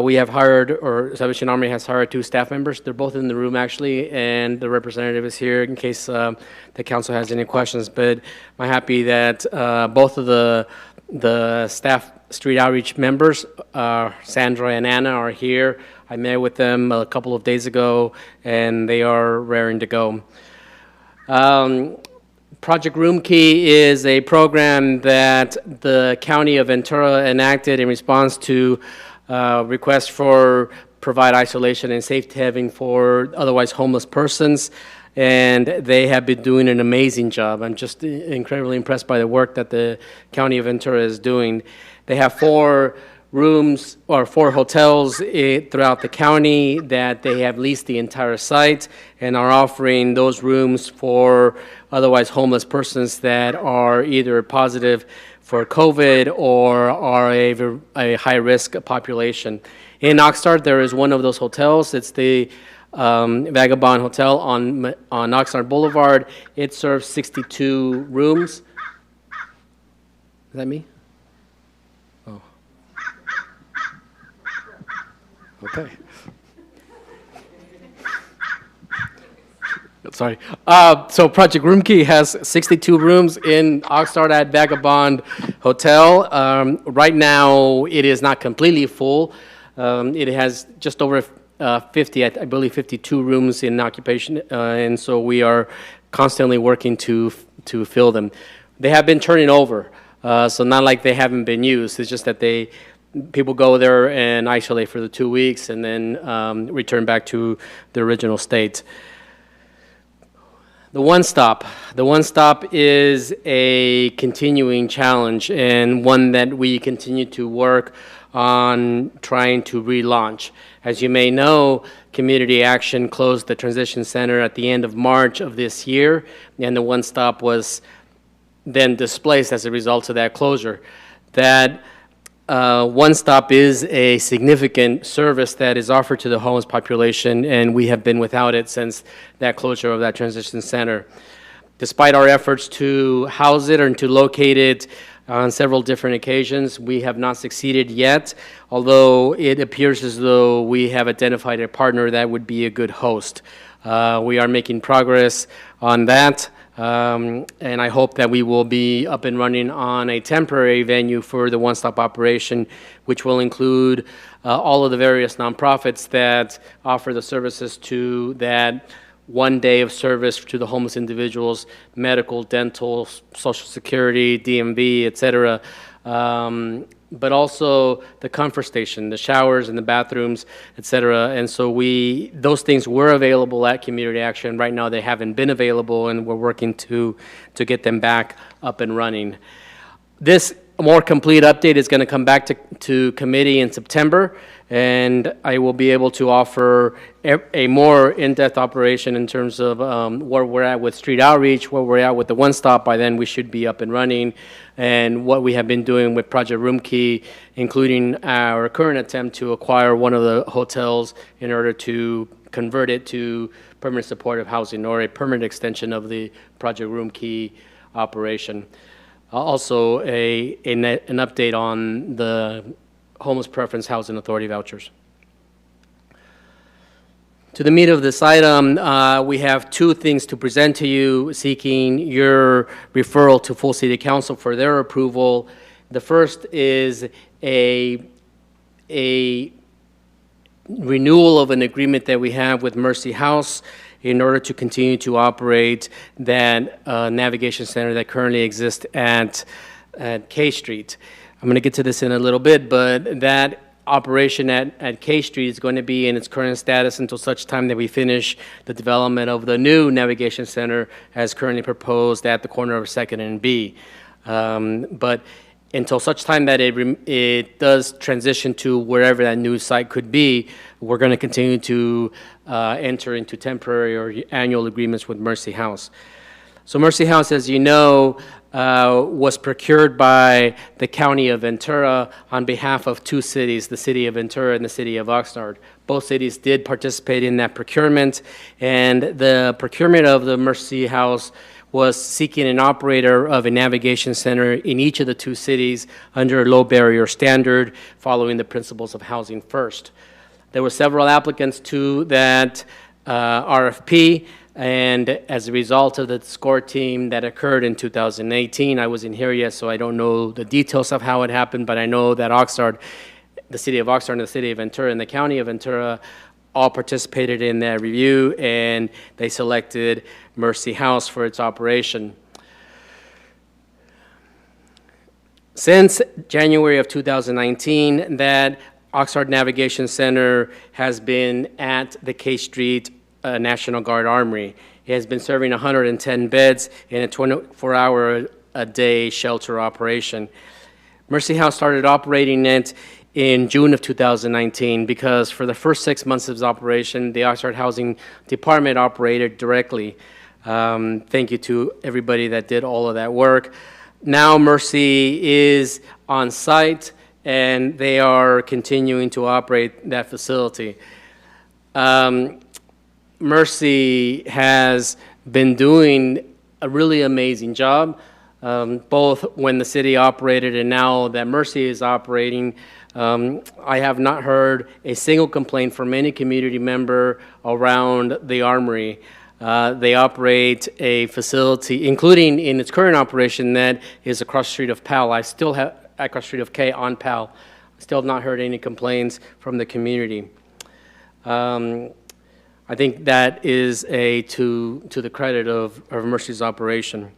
I: we have hired, or Salvation Army has hired 2 staff members. They're both in the room, actually, and the representative is here in case the council has any questions. But I'm happy that both of the staff street outreach members, Sandra and Anna, are here. I met with them a couple of days ago, and they are raring to go. Project Room Key is a program that the County of Ventura enacted in response to requests for provide isolation and safe haven for otherwise homeless persons, and they have been doing an amazing job. I'm just incredibly impressed by the work that the County of Ventura is doing. They have 4 rooms or 4 hotels throughout the county that they have leased the entire site and are offering those rooms for otherwise homeless persons that are either positive for COVID or are a high-risk population. In Oxnard, there is one of those hotels. It's the Vagabond Hotel on Oxnard Boulevard. It serves 62 rooms. Is that me? Oh. Okay. Sorry. So Project Room Key has 62 rooms in Oxnard at Vagabond Hotel. Right now, it is not completely full. It has just over 50, I believe 52 rooms in occupation, and so we are constantly working to fill them. They have been turning over, so not like they haven't been used. It's just that people go there and isolate for the 2 weeks and then return back to the original state. The One Stop is a continuing challenge and one that we continue to work on trying to relaunch. As you may know, Community Action closed the Transition Center at the end of March of this year, and the One Stop was then displaced as a result of that closure. That One Stop is a significant service that is offered to the homeless population, and we have been without it since that closure of that transition center. Despite our efforts to house it and to locate it on several different occasions, we have not succeeded yet, although it appears as though we have identified a partner that would be a good host. We are making progress on that. And I hope that we will be up and running on a temporary venue for the one-stop operation, which will include all of the various nonprofits that offer the services to that 1 day of service to the homeless individuals, medical, dental, social security, DMV, et cetera. But also the comfort station, the showers and the bathrooms, et cetera. And so those things were available at Community Action. Right now they haven't been available, and we're working to get them back up and running. This more complete update is going to come back to committee in September, and I will be able to offer a more in-depth operation in terms of where we're at with street outreach, where we're at with the one-stop. By then we should be up and running, and what we have been doing with Project Room Key, including our current attempt to acquire one of the hotels in order to convert it to permanent supportive housing or a permanent extension of the Project Room Key operation. Also, an update on the Homeless Preference Housing Authority vouchers. To the meat of this item, we have 2 things to present to you, seeking your referral to full City Council for their approval. The first is a renewal of an agreement that we have with Mercy House in order to continue to operate that navigation center that currently exists at K Street. I'm going to get to this in a little bit, but that operation at K Street is going to be in its current status until such time that we finish the development of the new navigation center as currently proposed at the corner of 2nd and B. But until such time that it does transition to wherever that new site could be, we're going to continue to enter into temporary or annual agreements with Mercy House. So Mercy House, as you know, was procured by the County of Ventura on behalf of two cities, the city of Ventura and the city of Oxnard. Both cities did participate in that procurement, and the procurement of the Mercy House was seeking an operator of a navigation center in each of the two cities under a low barrier standard, following the principles of housing first. There were several applicants to that RFP, and as a result of the score team that occurred in 2018, I wasn't here yet, so I don't know the details of how it happened, but I know that Oxnard, the city of Oxnard and the city of Ventura and the county of Ventura all participated in that review, and they selected Mercy House for its operation. Since January of 2019, that Oxnard Navigation Center has been at the K Street National Guard Armory. It has been serving 110 beds in a 24-hour-a-day shelter operation. Mercy House started operating it in June of 2019 because for the first 6 months of its operation, the Oxnard Housing Department operated directly. Thank you to everybody that did all of that work. Now Mercy is on site, and they are continuing to operate that facility. Mercy has been doing a really amazing job, both when the city operated and now that Mercy is operating. I have not heard a single complaint from any community member around the Armory. They operate a facility, including in its current operation, that is across the street of Powell. I still have, across the street of K on Powell. Still have not heard any complaints from the community. I think that is to the credit of Mercy's operation.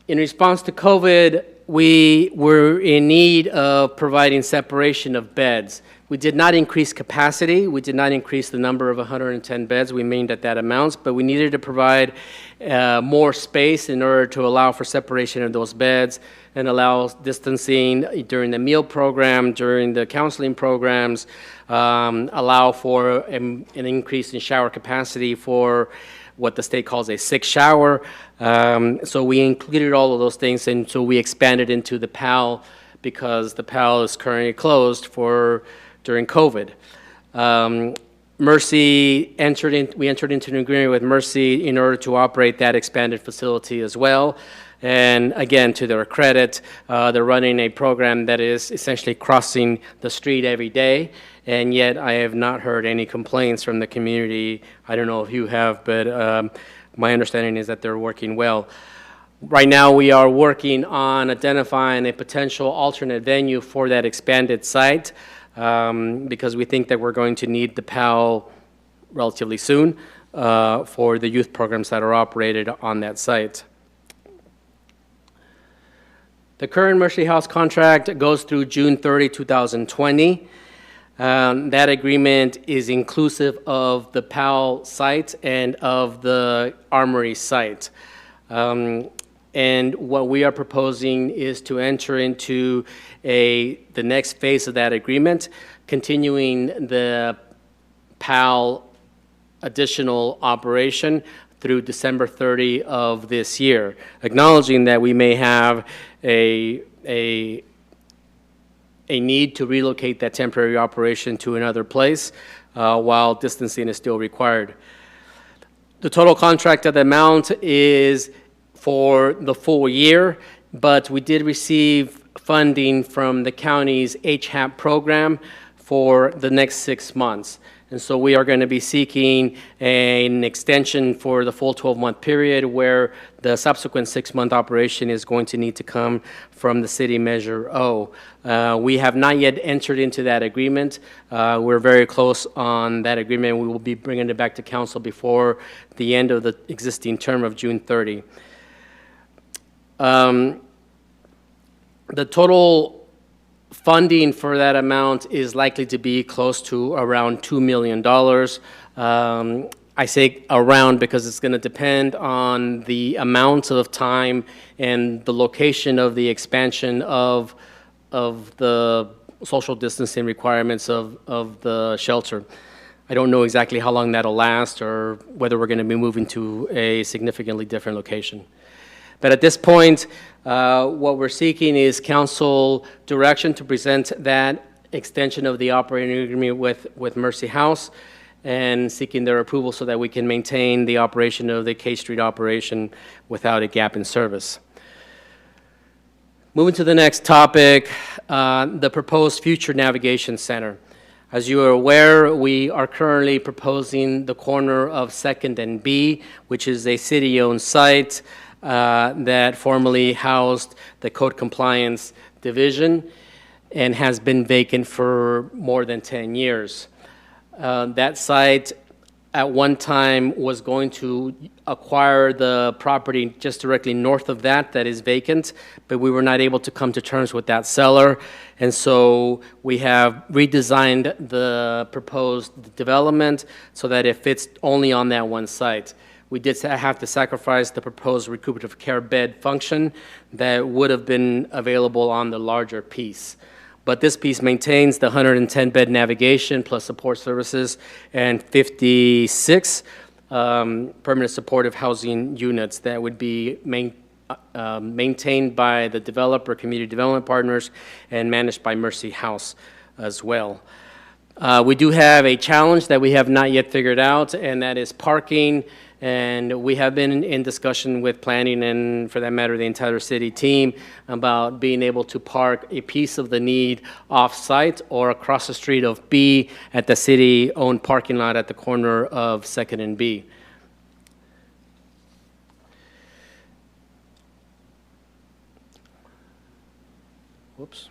I: In response to COVID, we were in need of providing separation of beds. We did not increase capacity. We did not increase the number of 110 beds. We remained at that amount, but we needed to provide more space in order to allow for separation of those beds and allow distancing during the meal program, during the counseling programs, allow for an increase in shower capacity for what the state calls a sick shower. So we included all of those things, and so we expanded into the PAL because the PAL is currently closed during COVID. We entered into an agreement with Mercy in order to operate that expanded facility as well. And again, to their credit, they're running a program that is essentially crossing the street every day, and yet I have not heard any complaints from the community. I don't know if you have, but my understanding is that they're working well. Right now, we are working on identifying a potential alternate venue for that expanded site because we think that we're going to need the PAL relatively soon for the youth programs that are operated on that site. The current Mercy House contract goes through June 30, 2020. That agreement is inclusive of the PAL site and of the Armory site. And what we are proposing is to enter into the next phase of that agreement, continuing the PAL additional operation through December 30 of this year, acknowledging that we may have a need to relocate that temporary operation to another place while distancing is still required. The total contracted amount is for the full year, but we did receive funding from the county's HAP program for the next 6 months. And so we are going to be seeking an extension for the full 12-month period where the subsequent 6-month operation is going to need to come from the city Measure O. We have not yet entered into that agreement. We're very close on that agreement. We will be bringing it back to council before the end of the existing term of June 30. The total funding for that amount is likely to be close to around $2 million. I say around because it's going to depend on the amount of time and the location of the expansion of the social distancing requirements of the shelter. I don't know exactly how long that'll last or whether we're going to be moving to a significantly different location. But at this point, what we're seeking is council direction to present that extension of the operating agreement with Mercy House and seeking their approval so that we can maintain the operation of the K Street operation without a gap in service. Moving to the next topic, the proposed future navigation center. As you are aware, we are currently proposing the corner of 2nd and B, which is a city-owned site that formerly housed the Code Compliance Division and has been vacant for more than 10 years. That site at one time was going to acquire the property just directly north of that is vacant, but we were not able to come to terms with that seller. And so we have redesigned the proposed development so that it fits only on that one site. We did have to sacrifice the proposed recuperative care bed function that would have been available on the larger piece. But this piece maintains the 110-bed navigation plus support services and 56 permanent supportive housing units that would be maintained by the developer, community development partners, and managed by Mercy House as well. We do have a challenge that we have not yet figured out, and that is parking. And we have been in discussion with planning and, for that matter, the entire city team about being able to park a piece of the need off-site or across the street of B at the city-owned parking lot at the corner of 2nd and B. Whoops.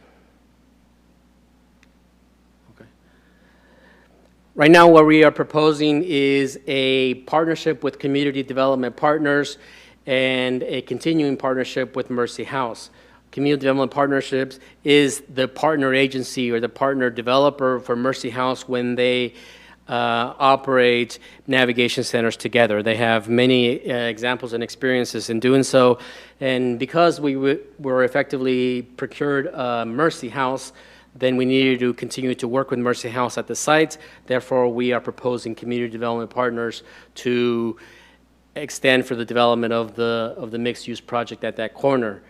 I: Right now, what we are proposing is a partnership with community development partners and a continuing partnership with Mercy House. Community Development Partnerships is the partner agency or the partner developer for Mercy House when they operate navigation centers together. They have many examples and experiences in doing so. And because we were effectively procured Mercy House, then we needed to continue to work with Mercy House at the site. Therefore, we are proposing community development partners to extend for the development of the mixed-use project at that corner.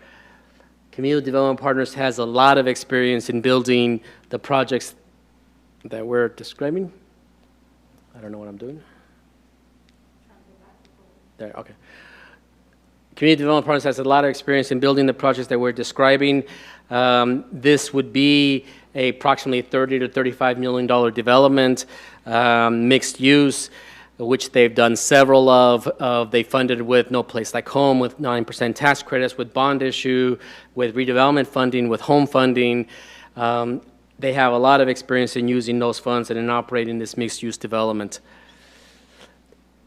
I: Community Development Partners has a lot of experience in building the projects that we're describing. I don't know what I'm doing. There, okay. Community Development Partners has a lot of experience in building the projects that we're describing. This would be a approximately $30 to $35 million development, mixed use, which they've done several of. They funded with No Place Like Home, with 9% tax credits, with bond issue, with redevelopment funding, with home funding. They have a lot of experience in using those funds and in operating this mixed-use development.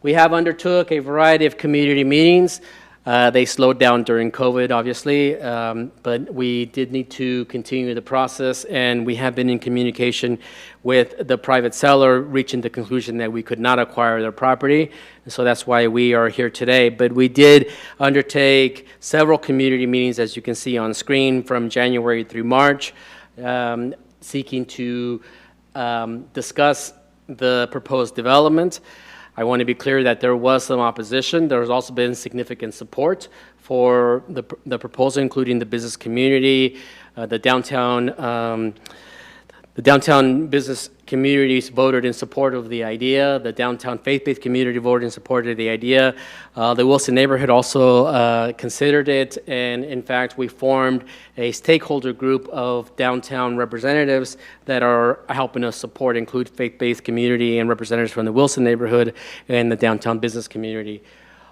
I: We have undertook a variety of community meetings. They slowed down during COVID, obviously, but we did need to continue the process, and we have been in communication with the private seller, reaching the conclusion that we could not acquire their property. And so that's why we are here today. But we did undertake several community meetings, as you can see on screen, from January through March, seeking to discuss the proposed development. I want to be clear that there was some opposition. There has also been significant support for the proposal, including the business community, the downtown business communities voted in support of the idea. The downtown faith-based community voted in support of the idea. The Wilson neighborhood also considered it, and in fact, we formed a stakeholder group of downtown representatives that are helping us support, include faith-based community and representatives from the Wilson neighborhood and the downtown business community.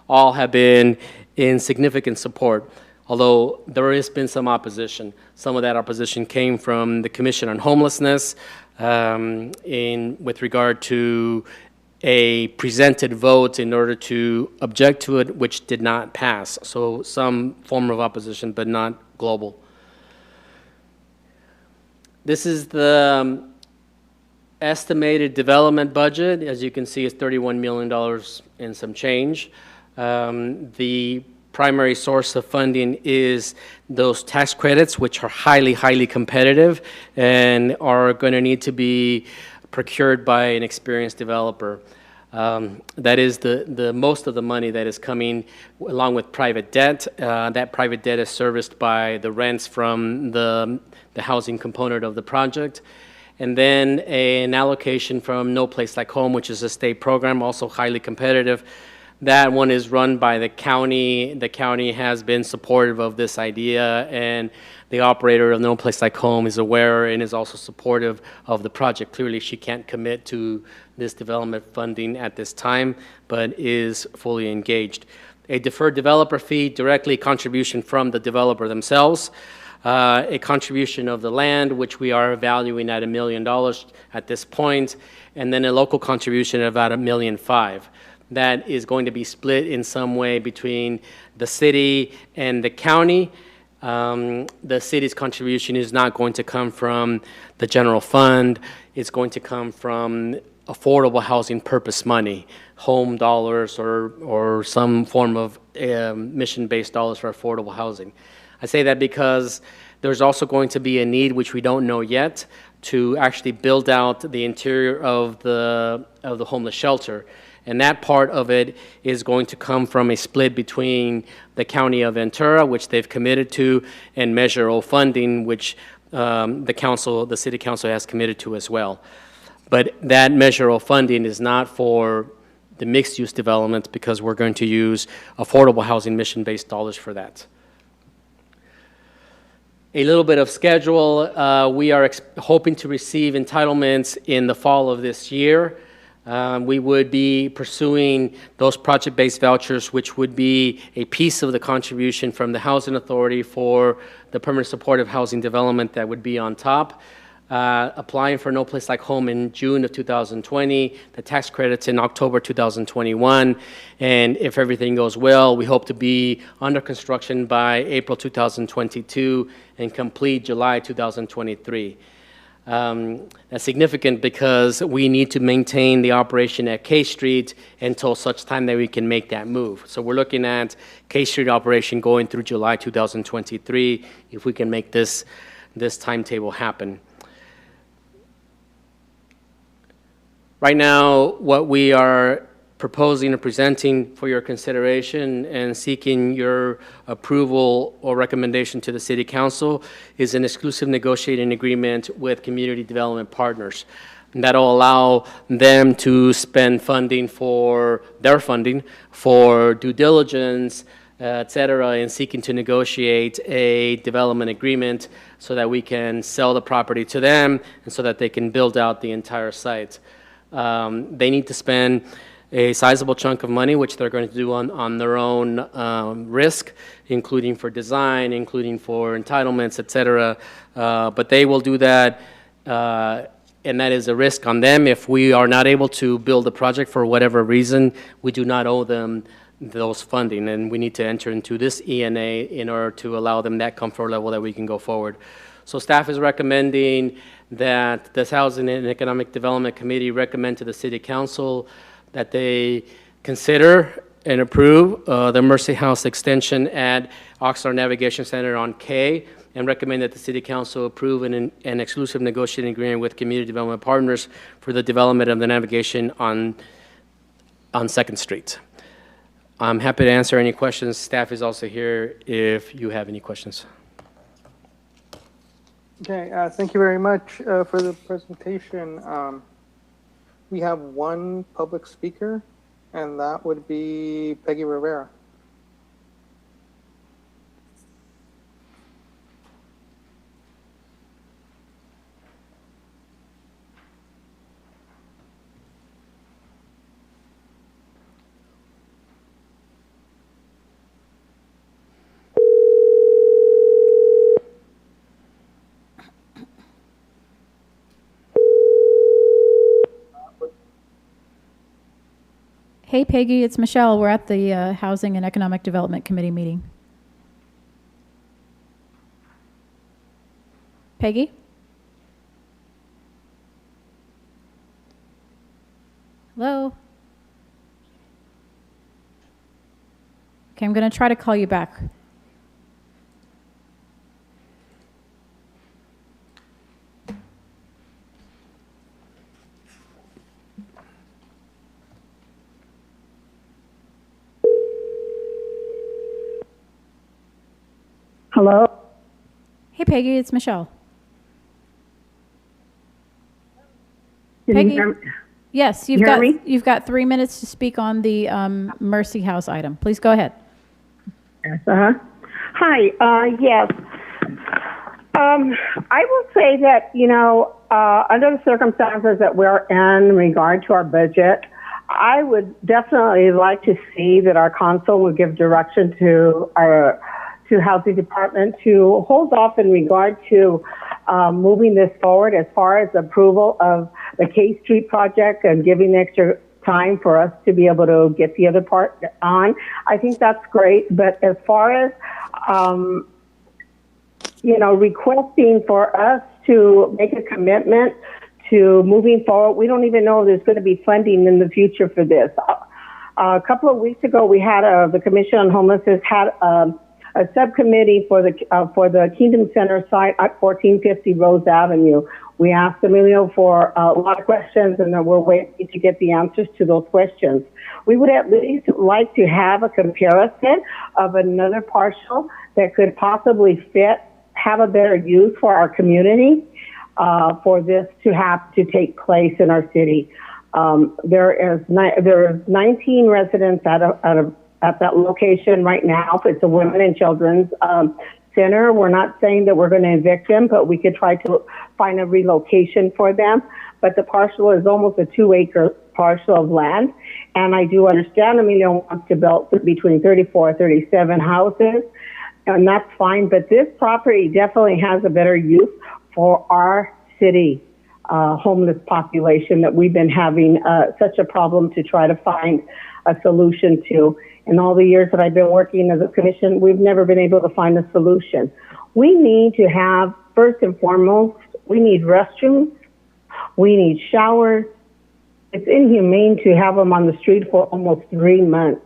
I: All have been in significant support, although there has been some opposition. Some of that opposition came from the Commission on Homelessness with regard to a presented vote in order to object to it, which did not pass. So some form of opposition, but not global. This is the estimated development budget, as you can see, is $31 million and some change. The primary source of funding is those tax credits, which are highly, highly competitive and are going to need to be procured by an experienced developer. That is the most of the money that is coming along with private debt. That private debt is serviced by the rents from the housing component of the project. And then an allocation from No Place Like Home, which is a state program, also highly competitive. That one is run by the county. The county has been supportive of this idea, and the operator of No Place Like Home is aware and is also supportive of the project. Clearly, she can't commit to this development funding at this time, but is fully engaged. A deferred developer fee, directly contribution from the developer themselves. A contribution of the land, which we are valuing at $1 million at this point, and then a local contribution of about $1.5 million. That is going to be split in some way between the city and the county. The city's contribution is not going to come from the general fund. It's going to come from affordable housing purpose money, home dollars or some form of mission-based dollars for affordable housing. I say that because there's also going to be a need, which we don't know yet, to actually build out the interior of the homeless shelter. And that part of it is going to come from a split between the County of Ventura, which they've committed to, and Measure O funding, which the City Council has committed to as well. But that Measure O funding is not for the mixed-use development because we're going to use affordable housing mission-based dollars for that. A little bit of schedule. We are hoping to receive entitlements in the fall of this year. We would be pursuing those project-based vouchers, which would be a piece of the contribution from the Housing Authority for the permanent supportive housing development that would be on top. Applying for No Place Like Home in June of 2020, the tax credits in October 2021, and if everything goes well, we hope to be under construction by April 2022 and complete July 2023. That's significant because we need to maintain the operation at K Street until such time that we can make that move. So we're looking at K Street operation going through July 2023 if we can make this timetable happen. Right now, what we are proposing and presenting for your consideration and seeking your approval or recommendation to the City Council is an exclusive negotiating agreement with community development partners. And that'll allow them to spend funding for their funding for due diligence, et cetera, in seeking to negotiate a development agreement so that we can sell the property to them and so that they can build out the entire site. They need to spend a sizable chunk of money, which they're going to do on their own risk, including for design, including for entitlements, et cetera. But they will do that, and that is a risk on them. If we are not able to build the project for whatever reason, we do not owe them those funding, and we need to enter into this ENA in order to allow them that comfort level that we can go forward. So staff is recommending that this Housing and Economic Development Committee recommend to the City Council that they consider and approve the Mercy House extension at Oxnard Navigation Center on K, and recommend that the City Council approve an exclusive negotiating agreement with community development partners for the development of the navigation on 2nd Street. I'm happy to answer any questions. Staff is also here if you have any questions.
B: Okay, thank you very much for the presentation. We have one public speaker, and that would be Peggy Rivera.
A: Hey, Peggy, it's Michelle. We're at the Housing and Economic Development Committee meeting. Peggy? Okay, I'm going to try to call you back.
J: Hello?
A: Hey, Peggy, it's Michelle.
J: Can you
A: Peggy?
J: hear me?
A: Yes,
J: You hear me?
A: you've got 3 minutes to speak on the Mercy House item. Please go ahead.
J: Yes, Hi, yes. I will say that, under the circumstances that we're in regard to our budget, I would definitely like to see that our council would give direction to our housing department to hold off in regard to moving this forward as far as approval of the K Street project and giving extra time for us to be able to get the other part on. I think that's great, but as far as requesting for us to make a commitment to moving forward, we don't even know if there's going to be funding in the future for this. A couple of weeks ago, we had the Commission on Homelessness had a subcommittee for the Kingdom Center site at 1450 Rose Avenue. We asked Emilio for a lot of questions, and then we're waiting to get the answers to those questions. We would at least like to have a comparison of another parcel that could possibly have a better use for our community, for this to have to take place in our city. There is 19 residents at that location right now. It's a women and children's center. We're not saying that we're going to evict them, but we could try to find a relocation for them. But the parcel is almost a 2-acre parcel of land. And I do understand Emilio wants to build between 34 or 37 houses, and that's fine. But this property definitely has a better use for our city homeless population that we've been having such a problem to try to find a solution to. In all the years that I've been working as a commission, we've never been able to find a solution. We need to have, first and foremost, we need restrooms, we need showers. It's inhumane to have them on the street for almost 3 months.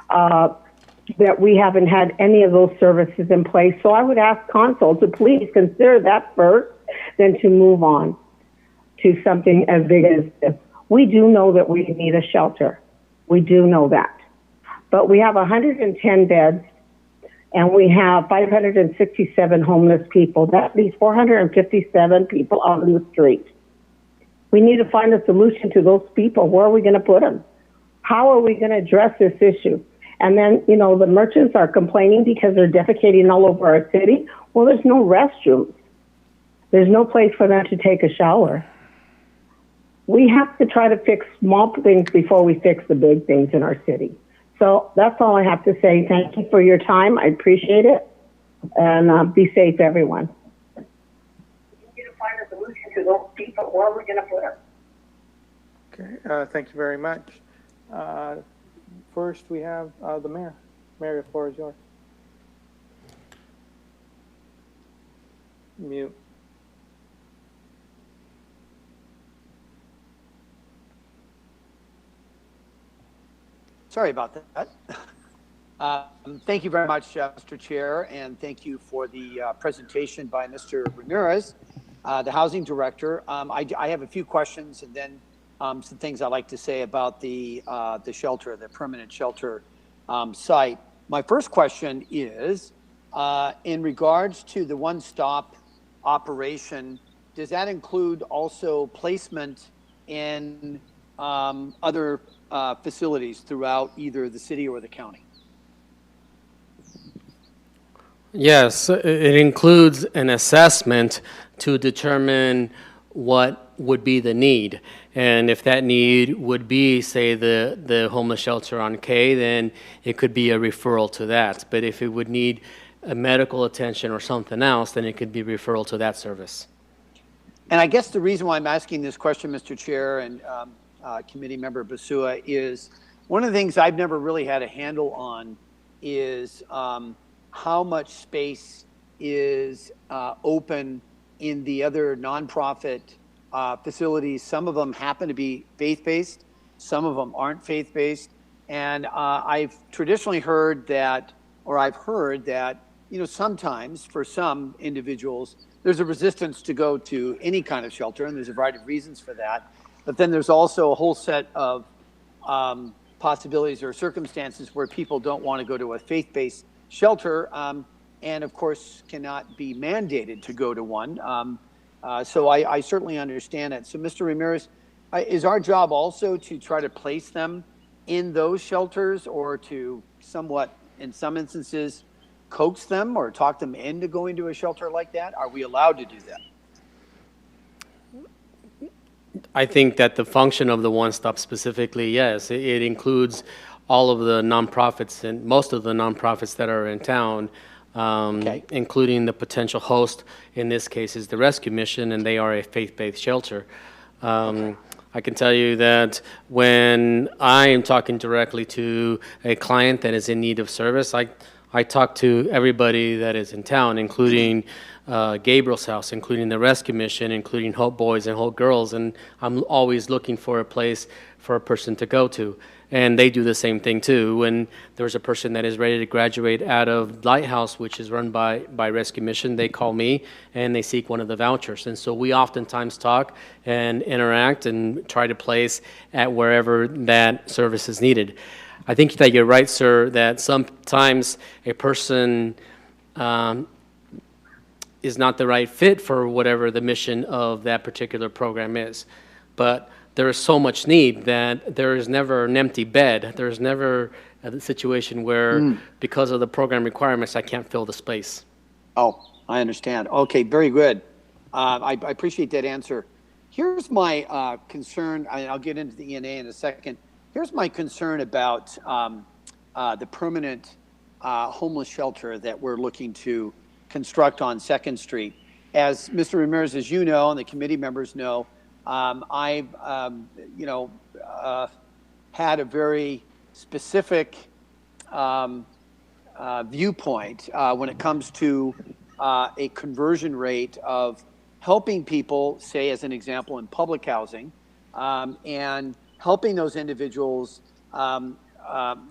J: That we haven't had any of those services in place. So I would ask council to please consider that first, then to move on to something as big as this. We do know that we need a shelter. We do know that. But we have 110 beds and we have 567 homeless people. That leaves 457 people out in the street. We need to find a solution to those people. Where are we going to put them? How are we going to address this issue? And then, the merchants are complaining because they're defecating all over our city. Well, there's no restrooms. There's no place for them to take a shower. We have to try to fix small things before we fix the big things in our city. So that's all I have to say. Thank you for your time. I appreciate it. And be safe, everyone. We need to find a solution to those people. Where are we going to put them?
B: Okay, thank you very much. First, we have the mayor. Mayor, the floor is yours. Mute.
D: Sorry about that. Thank you very much, Mr. Chair, and thank you for the presentation by Mr. Ramirez, the Housing Director. I have a few questions and then some things I'd like to say about the shelter, the permanent shelter site. My first question is, in regards to the one-stop operation, does that include also placement in other facilities throughout either the city or the county?
I: Yes, it includes an assessment to determine what would be the need. And if that need would be, say, the homeless shelter on K, then it could be a referral to that. But if it would need a medical attention or something else, then it could be referral to that service.
D: And I guess the reason why I'm asking this question, Mr. Chair and Committee Member Basua, is one of the things I've never really had a handle on is how much space is open in the other nonprofit facilities. Some of them happen to be faith-based, some of them aren't faith-based, And I've traditionally heard that, or I've heard that, sometimes for some individuals, there's a resistance to go to any kind of shelter, and there's a variety of reasons for that. But then there's also a whole set of possibilities or circumstances where people don't want to go to a faith-based shelter, and of course cannot be mandated to go to one. So I certainly understand it. So Mr. Ramirez, is our job also to try to place them in those shelters, or to somewhat, in some instances, coax them or talk them into going to a shelter like that? Are we allowed to do that?
I: I think that the function of the one-stop specifically, yes, it includes all of the nonprofits and most of the nonprofits that are in town, including the potential host. In this case, is the Rescue Mission, and they are a faith-based shelter. I can tell you that when I am talking directly to a client that is in need of service, I talk to everybody that is in town, including Gabriel's House, including the Rescue Mission, including Hope Boys and Hope Girls, and I'm always looking for a place for a person to go to. And they do the same thing too. When there's a person that is ready to graduate out of Lighthouse, which is run by Rescue Mission, they call me and they seek one of the vouchers. And so we oftentimes talk and interact and try to place at wherever that service is needed. I think that you're right, sir, that sometimes a person is not the right fit for whatever the mission of that particular program is. But there is so much need that there is never an empty bed. There's never a situation where, because of the program requirements, I can't fill the space.
D: Oh, I understand. Okay, very good. I appreciate that answer. Here's my concern. I'll get into the ENA in a second. Here's my concern about the permanent homeless shelter that we're looking to construct on 2nd Street. As Mr. Ramirez, as you know, and the committee members know, I've had a very specific viewpoint when it comes to a conversion rate of helping people, say as an example, in public housing, and helping those individuals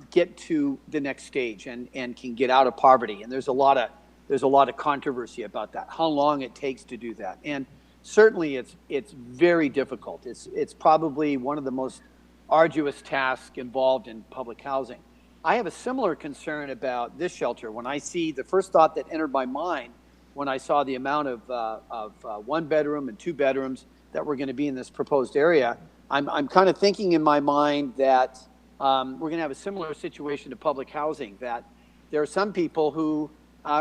D: get to the next stage and can get out of poverty. And there's a lot of controversy about that, how long it takes to do that. And certainly it's very difficult. It's probably one of the most arduous tasks involved in public housing. I have a similar concern about this shelter. When I see, the first thought that entered my mind when I saw the amount of 1 bedroom and 2 bedrooms that were going to be in this proposed area, I'm kind of thinking in my mind that we're going to have a similar situation to public housing, that there are some people who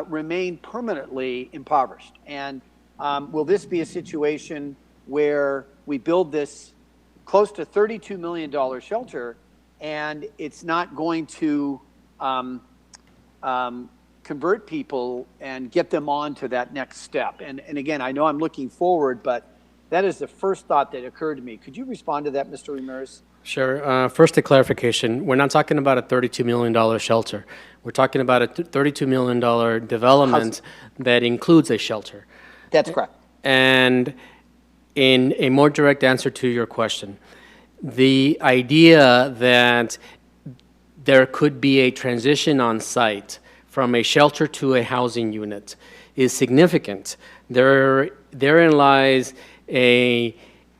D: remain permanently impoverished. And will this be a situation where we build this close to $32 million shelter and it's not going to convert people and get them on to that next step? And again, I know I'm looking forward, but that is the first thought that occurred to me. Could you respond to that, Mr. Ramirez?
I: Sure. First, a clarification. We're not talking about a $32 million shelter. We're talking about a $32 million development that includes a shelter.
D: That's correct.
I: And in a more direct answer to your question, the idea that there could be a transition on site from a shelter to a housing unit is significant. Therein lies a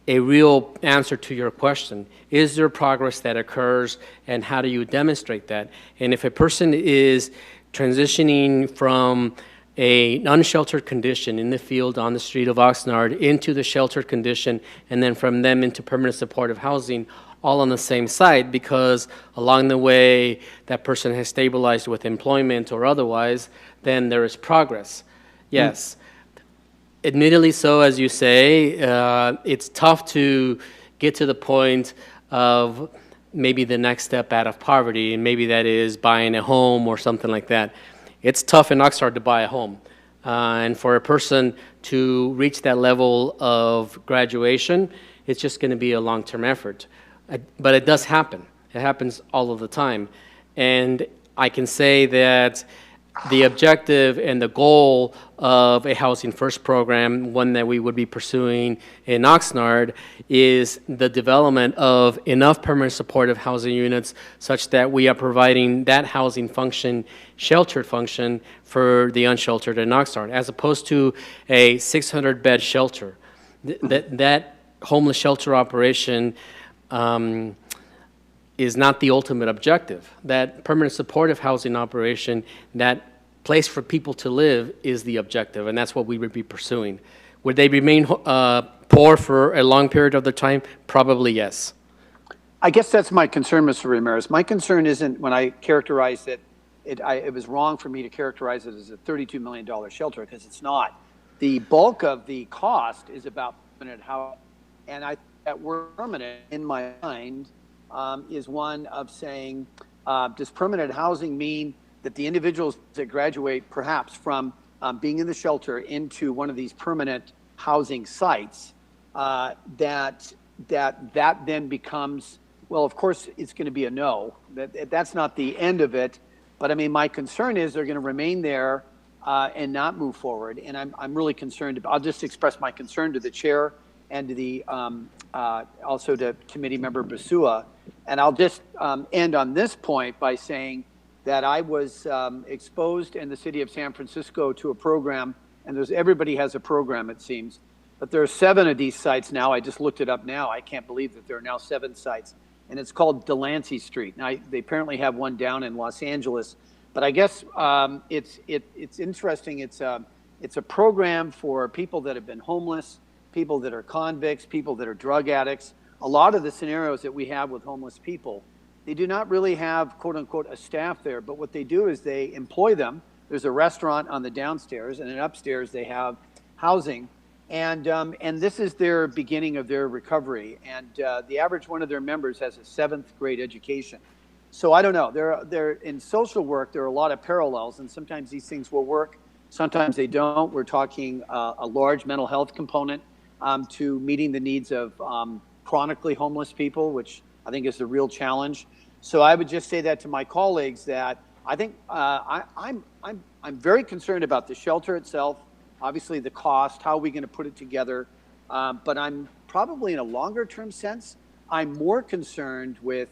I: real answer to your question. Is there progress that occurs, and how do you demonstrate that? And if a person is transitioning from an unsheltered condition in the field on the street of Oxnard into the sheltered condition, and then from them into permanent supportive housing, all on the same site, because along the way that person has stabilized with employment or otherwise, then there is progress. Yes. Admittedly so, as you say, it's tough to get to the point of maybe the next step out of poverty, and maybe that is buying a home or something like that. It's tough in Oxnard to buy a home. And for a person to reach that level of graduation, it's just going to be a long-term effort. But it does happen. It happens all of the time. And I can say that the objective and the goal of a Housing First program, one that we would be pursuing in Oxnard, is the development of enough permanent supportive housing units such that we are providing that housing function, sheltered function, for the unsheltered in Oxnard, as opposed to a 600-bed shelter. That homeless shelter operation is not the ultimate objective. That permanent supportive housing operation, that place for people to live, is the objective, and that's what we would be pursuing. Would they remain poor for a long period of the time? Probably yes.
D: I guess that's my concern, Mr. Ramirez. My concern isn't when I characterized it, it was wrong for me to characterize it as a $32 million shelter, because it's not. The bulk of the cost is about permanent housing, and I think that word permanent in my mind is one of saying, does permanent housing mean that the individuals that graduate perhaps from being in the shelter into one of these permanent housing sites, that then becomes, well, of course it's going to be a no. That's not the end of it. But I mean, my concern is they're going to remain there and not move forward. And I'm really concerned. I'll just express my concern to the chair and to the also to committee member Basua. And I'll just end on this point by saying that I was exposed in the city of San Francisco to a program, and everybody has a program, it seems, but there are 7 of these sites now. I just looked it up now. I can't believe that there are now 7 sites, and it's called Delancey Street. Now, they apparently have one down in Los Angeles, but I guess it's interesting. It's a program for people that have been homeless, people that are convicts, people that are drug addicts. A lot of the scenarios that we have with homeless people, they do not really have, quote unquote, a staff there, but what they do is they employ them. There's a restaurant on the downstairs, and then upstairs they have housing. And this is their beginning of their recovery. And the average one of their members has a 7th grade education. So I don't know. They're in social work, there are a lot of parallels, and sometimes these things will work, sometimes they don't. We're talking a large mental health component to meeting the needs of chronically homeless people, which I think is the real challenge. So I would just say that to my colleagues, that I think I'm very concerned about the shelter itself, obviously the cost, how are we going to put it together, but I'm probably in a longer term sense, I'm more concerned with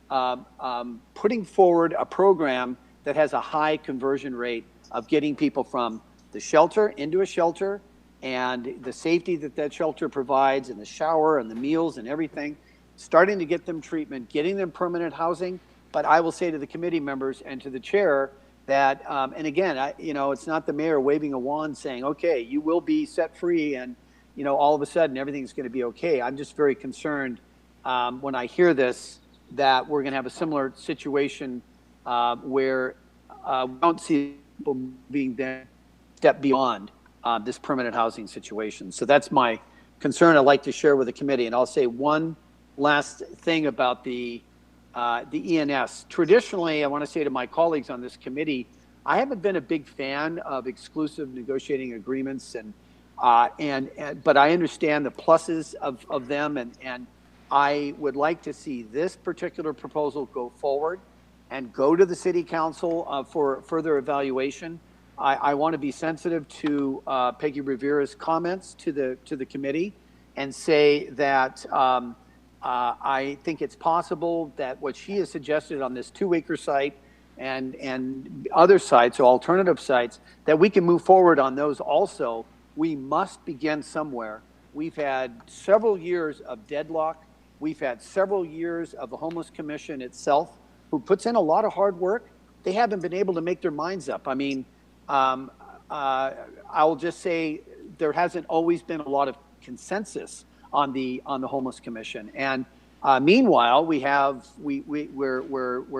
D: putting forward a program that has a high conversion rate of getting people from the shelter into a shelter, and the safety that shelter provides, and the shower and the meals and everything, starting to get them treatment, getting them permanent housing. But I will say to the committee members and to the chair that, and again, it's not the mayor waving a wand saying, okay, you will be set free, and all of a sudden everything's going to be okay. I'm just very concerned when I hear this, that we're going to have a similar situation where we don't see people being then step beyond this permanent housing situation. So that's my concern I'd like to share with the committee. And I'll say one last thing about the ENS. Traditionally, I want to say to my colleagues on this committee, I haven't been a big fan of exclusive negotiating agreements, but I understand the pluses of them, and I would like to see this particular proposal go forward and go to the city council for further evaluation. I want to be sensitive to Peggy Rivera's comments to the committee and say that I think it's possible that what she has suggested on this 2-acre site and other sites or alternative sites, that we can move forward on those also. We must begin somewhere. We've had several years of deadlock. We've had several years of the Homeless Commission itself, who puts in a lot of hard work. They haven't been able to make their minds up. I mean, I'll just say there hasn't always been a lot of consensus on the Homeless Commission, and meanwhile we're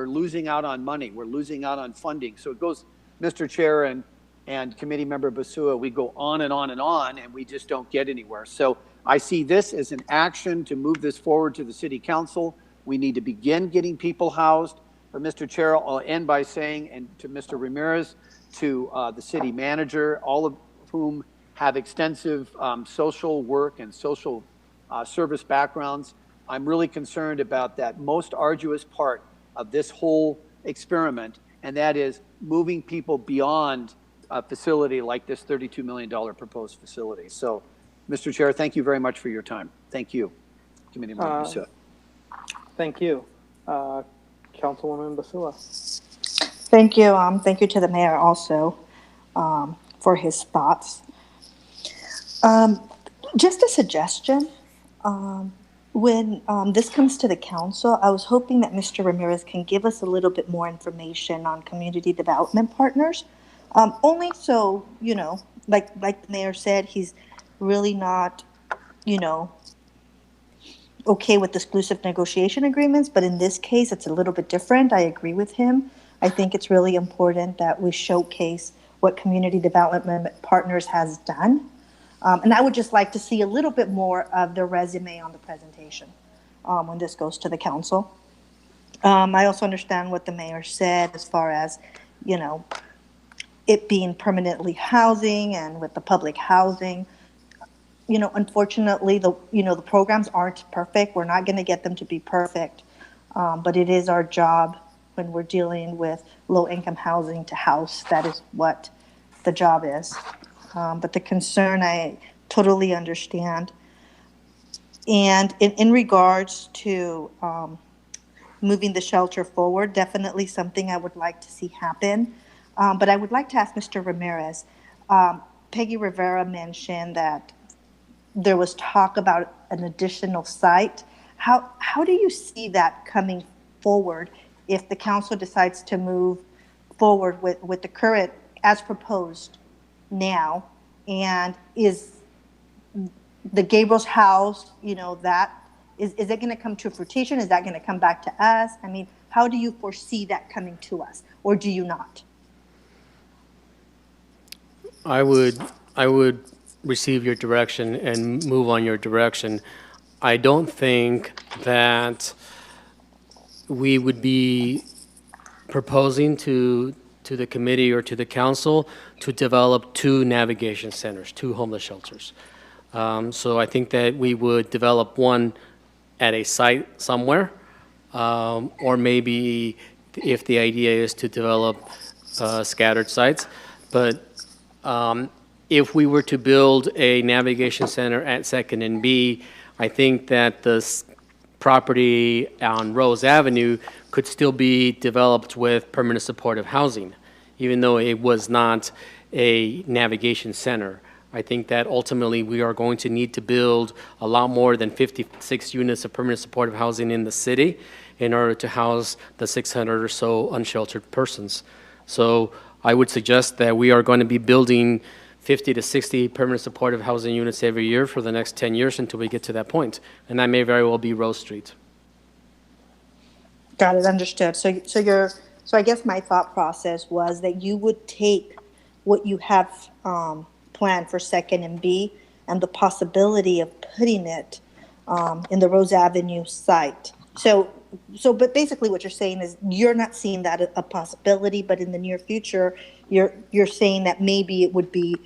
D: losing out on money, we're losing out on funding. So it goes, Mr. Chair and Committee Member Basua, we go on and on and on, and we just don't get anywhere. So I see this as an action to move this forward to the City Council. We need to begin getting people housed. But Mr. Chair, I'll end by saying, and to Mr. Ramirez, to the city manager, all of whom have extensive social work and social service backgrounds, I'm really concerned about that most arduous part of this whole experiment, and that is moving people beyond a facility like this $32 million proposed facility. So, Mr. Chair, thank you very much for your time. Thank you, Committeeman Basua.
B: Thank you. Councilwoman Basua.
C: Thank you. Thank you to the mayor also for his thoughts. Just a suggestion. When this comes to the council, I was hoping that Mr. Ramirez can give us a little bit more information on community development partners. Only so, you know, like the mayor said, he's really not, you know, okay with exclusive negotiation agreements, but in this case, it's a little bit different. I agree with him. I think it's really important that we showcase what community development partners has done. And I would just like to see a little bit more of the resume on the presentation when this goes to the council. I also understand what the mayor said as far as, you know, it being permanently housing and with the public housing. You know, unfortunately, the programs aren't perfect. We're not going to get them to be perfect, but it is our job when we're dealing with low-income housing to house. That is what the job is. But the concern, I totally understand. And in regards to moving the shelter forward, definitely something I would like to see happen. But I would like to ask Mr. Ramirez, Peggy Rivera mentioned that there was talk about an additional site. How do you see that coming forward if the council decides to move forward with the current as proposed now? And is the Gabriel's house, you know, that is it going to come to fruition? Is that going to come back to us? I mean, how do you foresee that coming to us, or do you not?
I: I would receive your direction and move on your direction. I don't think that we would be proposing to the committee or to the council to develop 2 navigation centers, 2 homeless shelters. So I think that we would develop one at a site somewhere, or maybe if the idea is to develop scattered sites. But if we were to build a navigation center at 2nd and B, I think that this property on Rose Avenue could still be developed with permanent supportive housing, even though it was not a navigation center. I think that ultimately we are going to need to build a lot more than 56 units of permanent supportive housing in the city in order to house the 600 or so unsheltered persons. So I would suggest that we are going to be building 50 to 60 permanent supportive housing units every year for the next 10 years until we get to that point. And that may very well be Rose Street.
C: Got it, understood. So I guess my thought process was that you would take what you have planned for 2nd and B and the possibility of putting it in the Rose Avenue site. But basically what you're saying is you're not seeing that a possibility, but in the near future, you're saying that maybe it would be,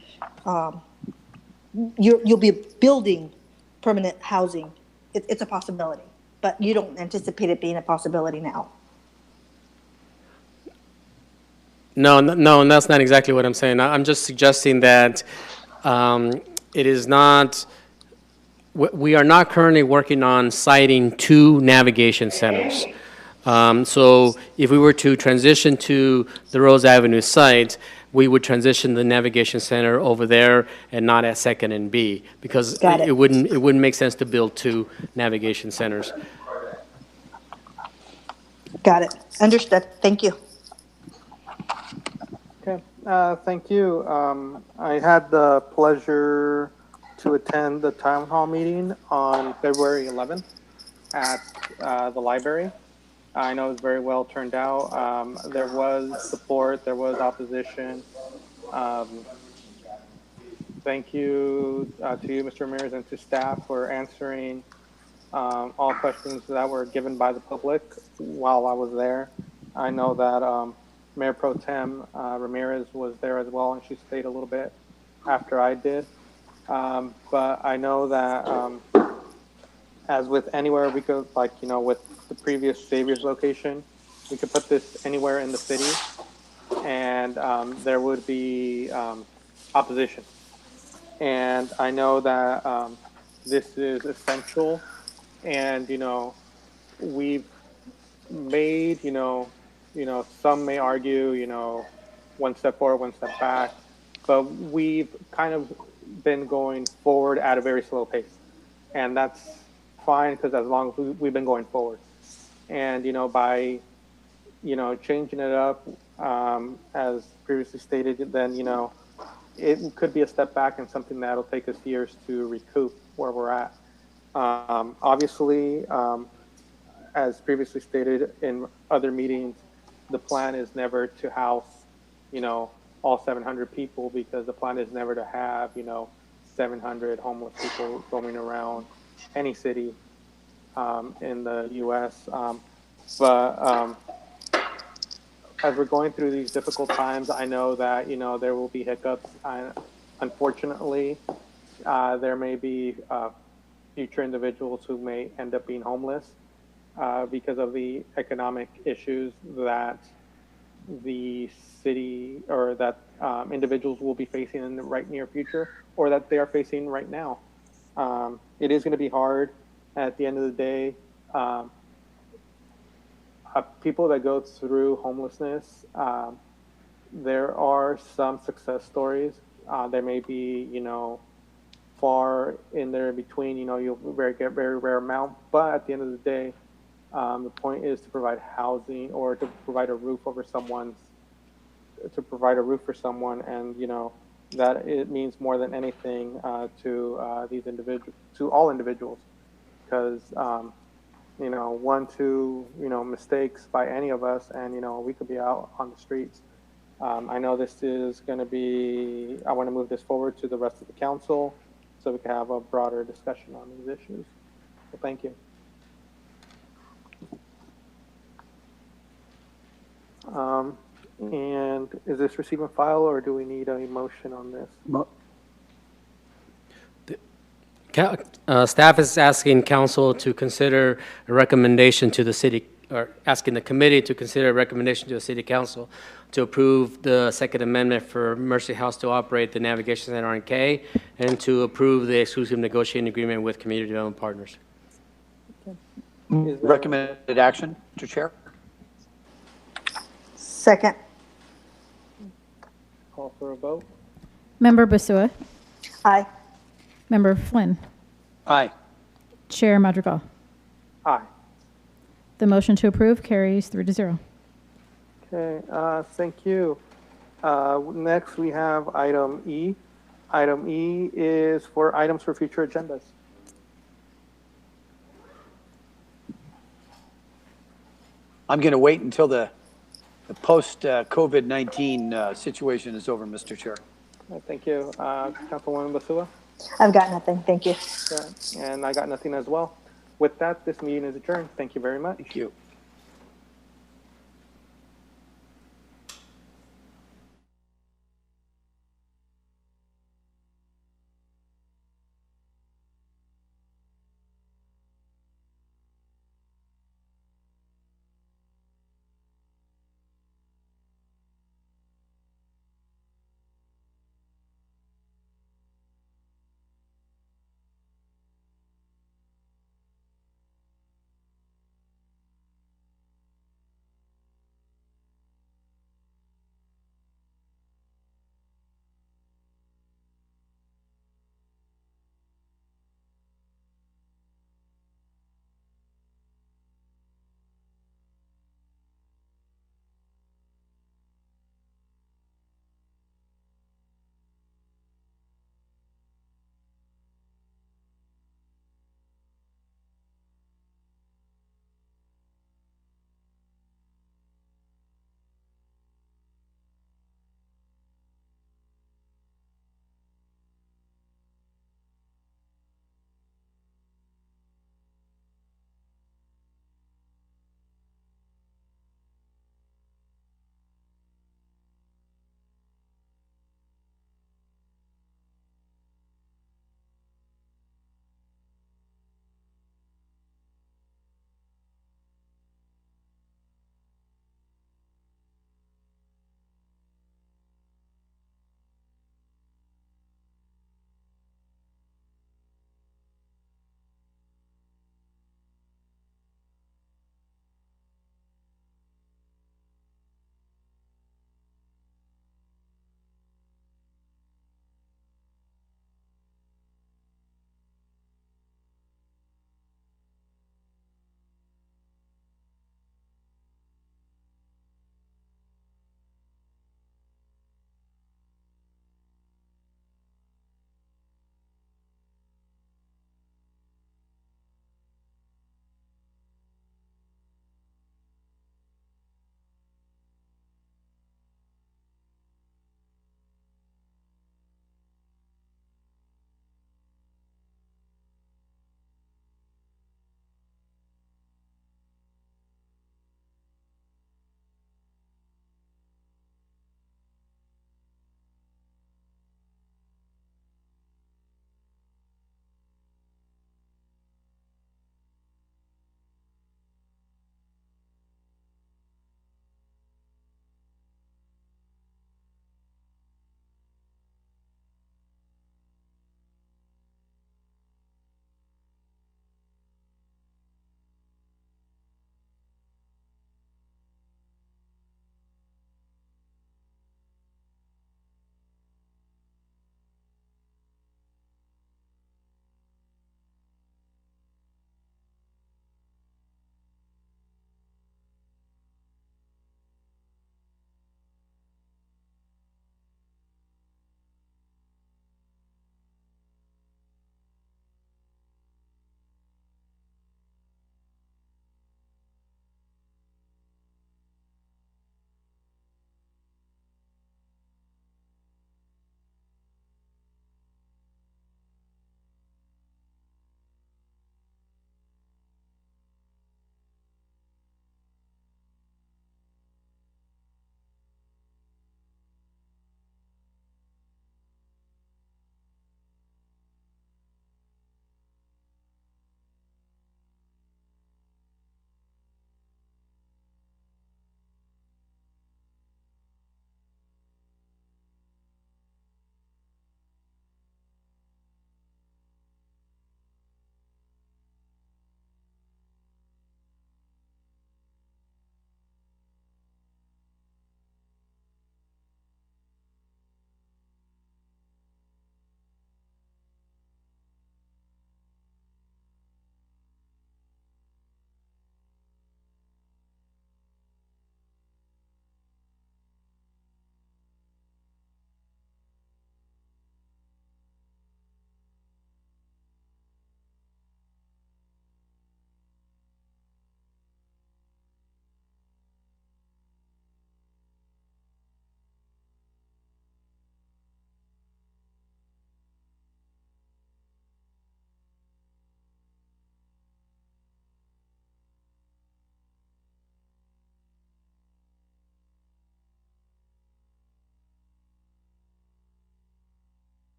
C: you'll be building permanent housing. It's a possibility, but you don't anticipate it being a possibility now.
I: No, and that's not exactly what I'm saying. I'm just suggesting that it is not, we are not currently working on siting 2 navigation centers. So if we were to transition to the Rose Avenue site, we would transition the navigation center over there and not at 2nd and B, because it wouldn't make sense to build 2 navigation centers.
C: Got it. Understood. Thank you.
B: Okay, thank you. I had the pleasure to attend the town hall meeting on February 11th at the library. I know it was very well turned out. There was support, there was opposition. Thank you to you, Mr. Ramirez, and to staff for answering all questions that were given by the public while I was there. I know that Mayor Pro Tem Ramirez was there as well, and she stayed a little bit after I did. But I know that as with anywhere, we could, like, you know, with the previous Savior's location, we could put this anywhere in the city. and there would be opposition. And I know that this is essential, and we've made some may argue one step forward, one step back, but we've kind of been going forward at a very slow pace, and that's fine because as long as we've been going forward, and by changing it up as previously stated, then it could be a step back and something that'll take us years to recoup where we're at. Obviously, as previously stated in other meetings, the plan is never to house, all 700 people, because the plan is never to have, 700 homeless people roaming around any city in the U.S. But as we're going through these difficult times, I know that, there will be hiccups. Unfortunately, there may be future individuals who may end up being homeless because of the economic issues that the city or that individuals will be facing in the right near future, or that they are facing right now. It is going to be hard at the end of the day. People that go through homelessness, there are some success stories. There may be, far in there between, you'll get very rare amount, but at the end of the day, the point is to provide housing or to provide a roof over for someone, and that it means more than anything to these individuals, to all individuals, because one, two, mistakes by any of us, and we could be out on the streets. I know this is going to be. I want to move this forward to the rest of the council, so we can have a broader discussion on these issues. So thank you. And is this receive and file, or do we need a motion on this?
I: Staff is asking council to consider a recommendation to the city, or asking the committee to consider a recommendation to the city council to approve the Second Amendment for Mercy House to operate the navigation center in K, and to approve the exclusive negotiating agreement with community development partners.
D: Recommended action, Mr. Chair.
C: Second.
B: Call for a vote.
A: Member Basua,
C: Aye.
A: Member Flynn,
D: Aye.
A: Chair Madrigal.
B: Aye.
A: The motion to approve carries 3-0.
B: Okay, thank you. Next, we have item E. Item E is for items for future agendas.
D: I'm going to wait until the post-COVID-19 situation is over, Mr. Chair.
B: Thank you. Councilwoman Basua?
C: I've got nothing. Thank you.
B: And I got nothing as well. With that, this meeting is adjourned. Thank you very much.
D: Thank you.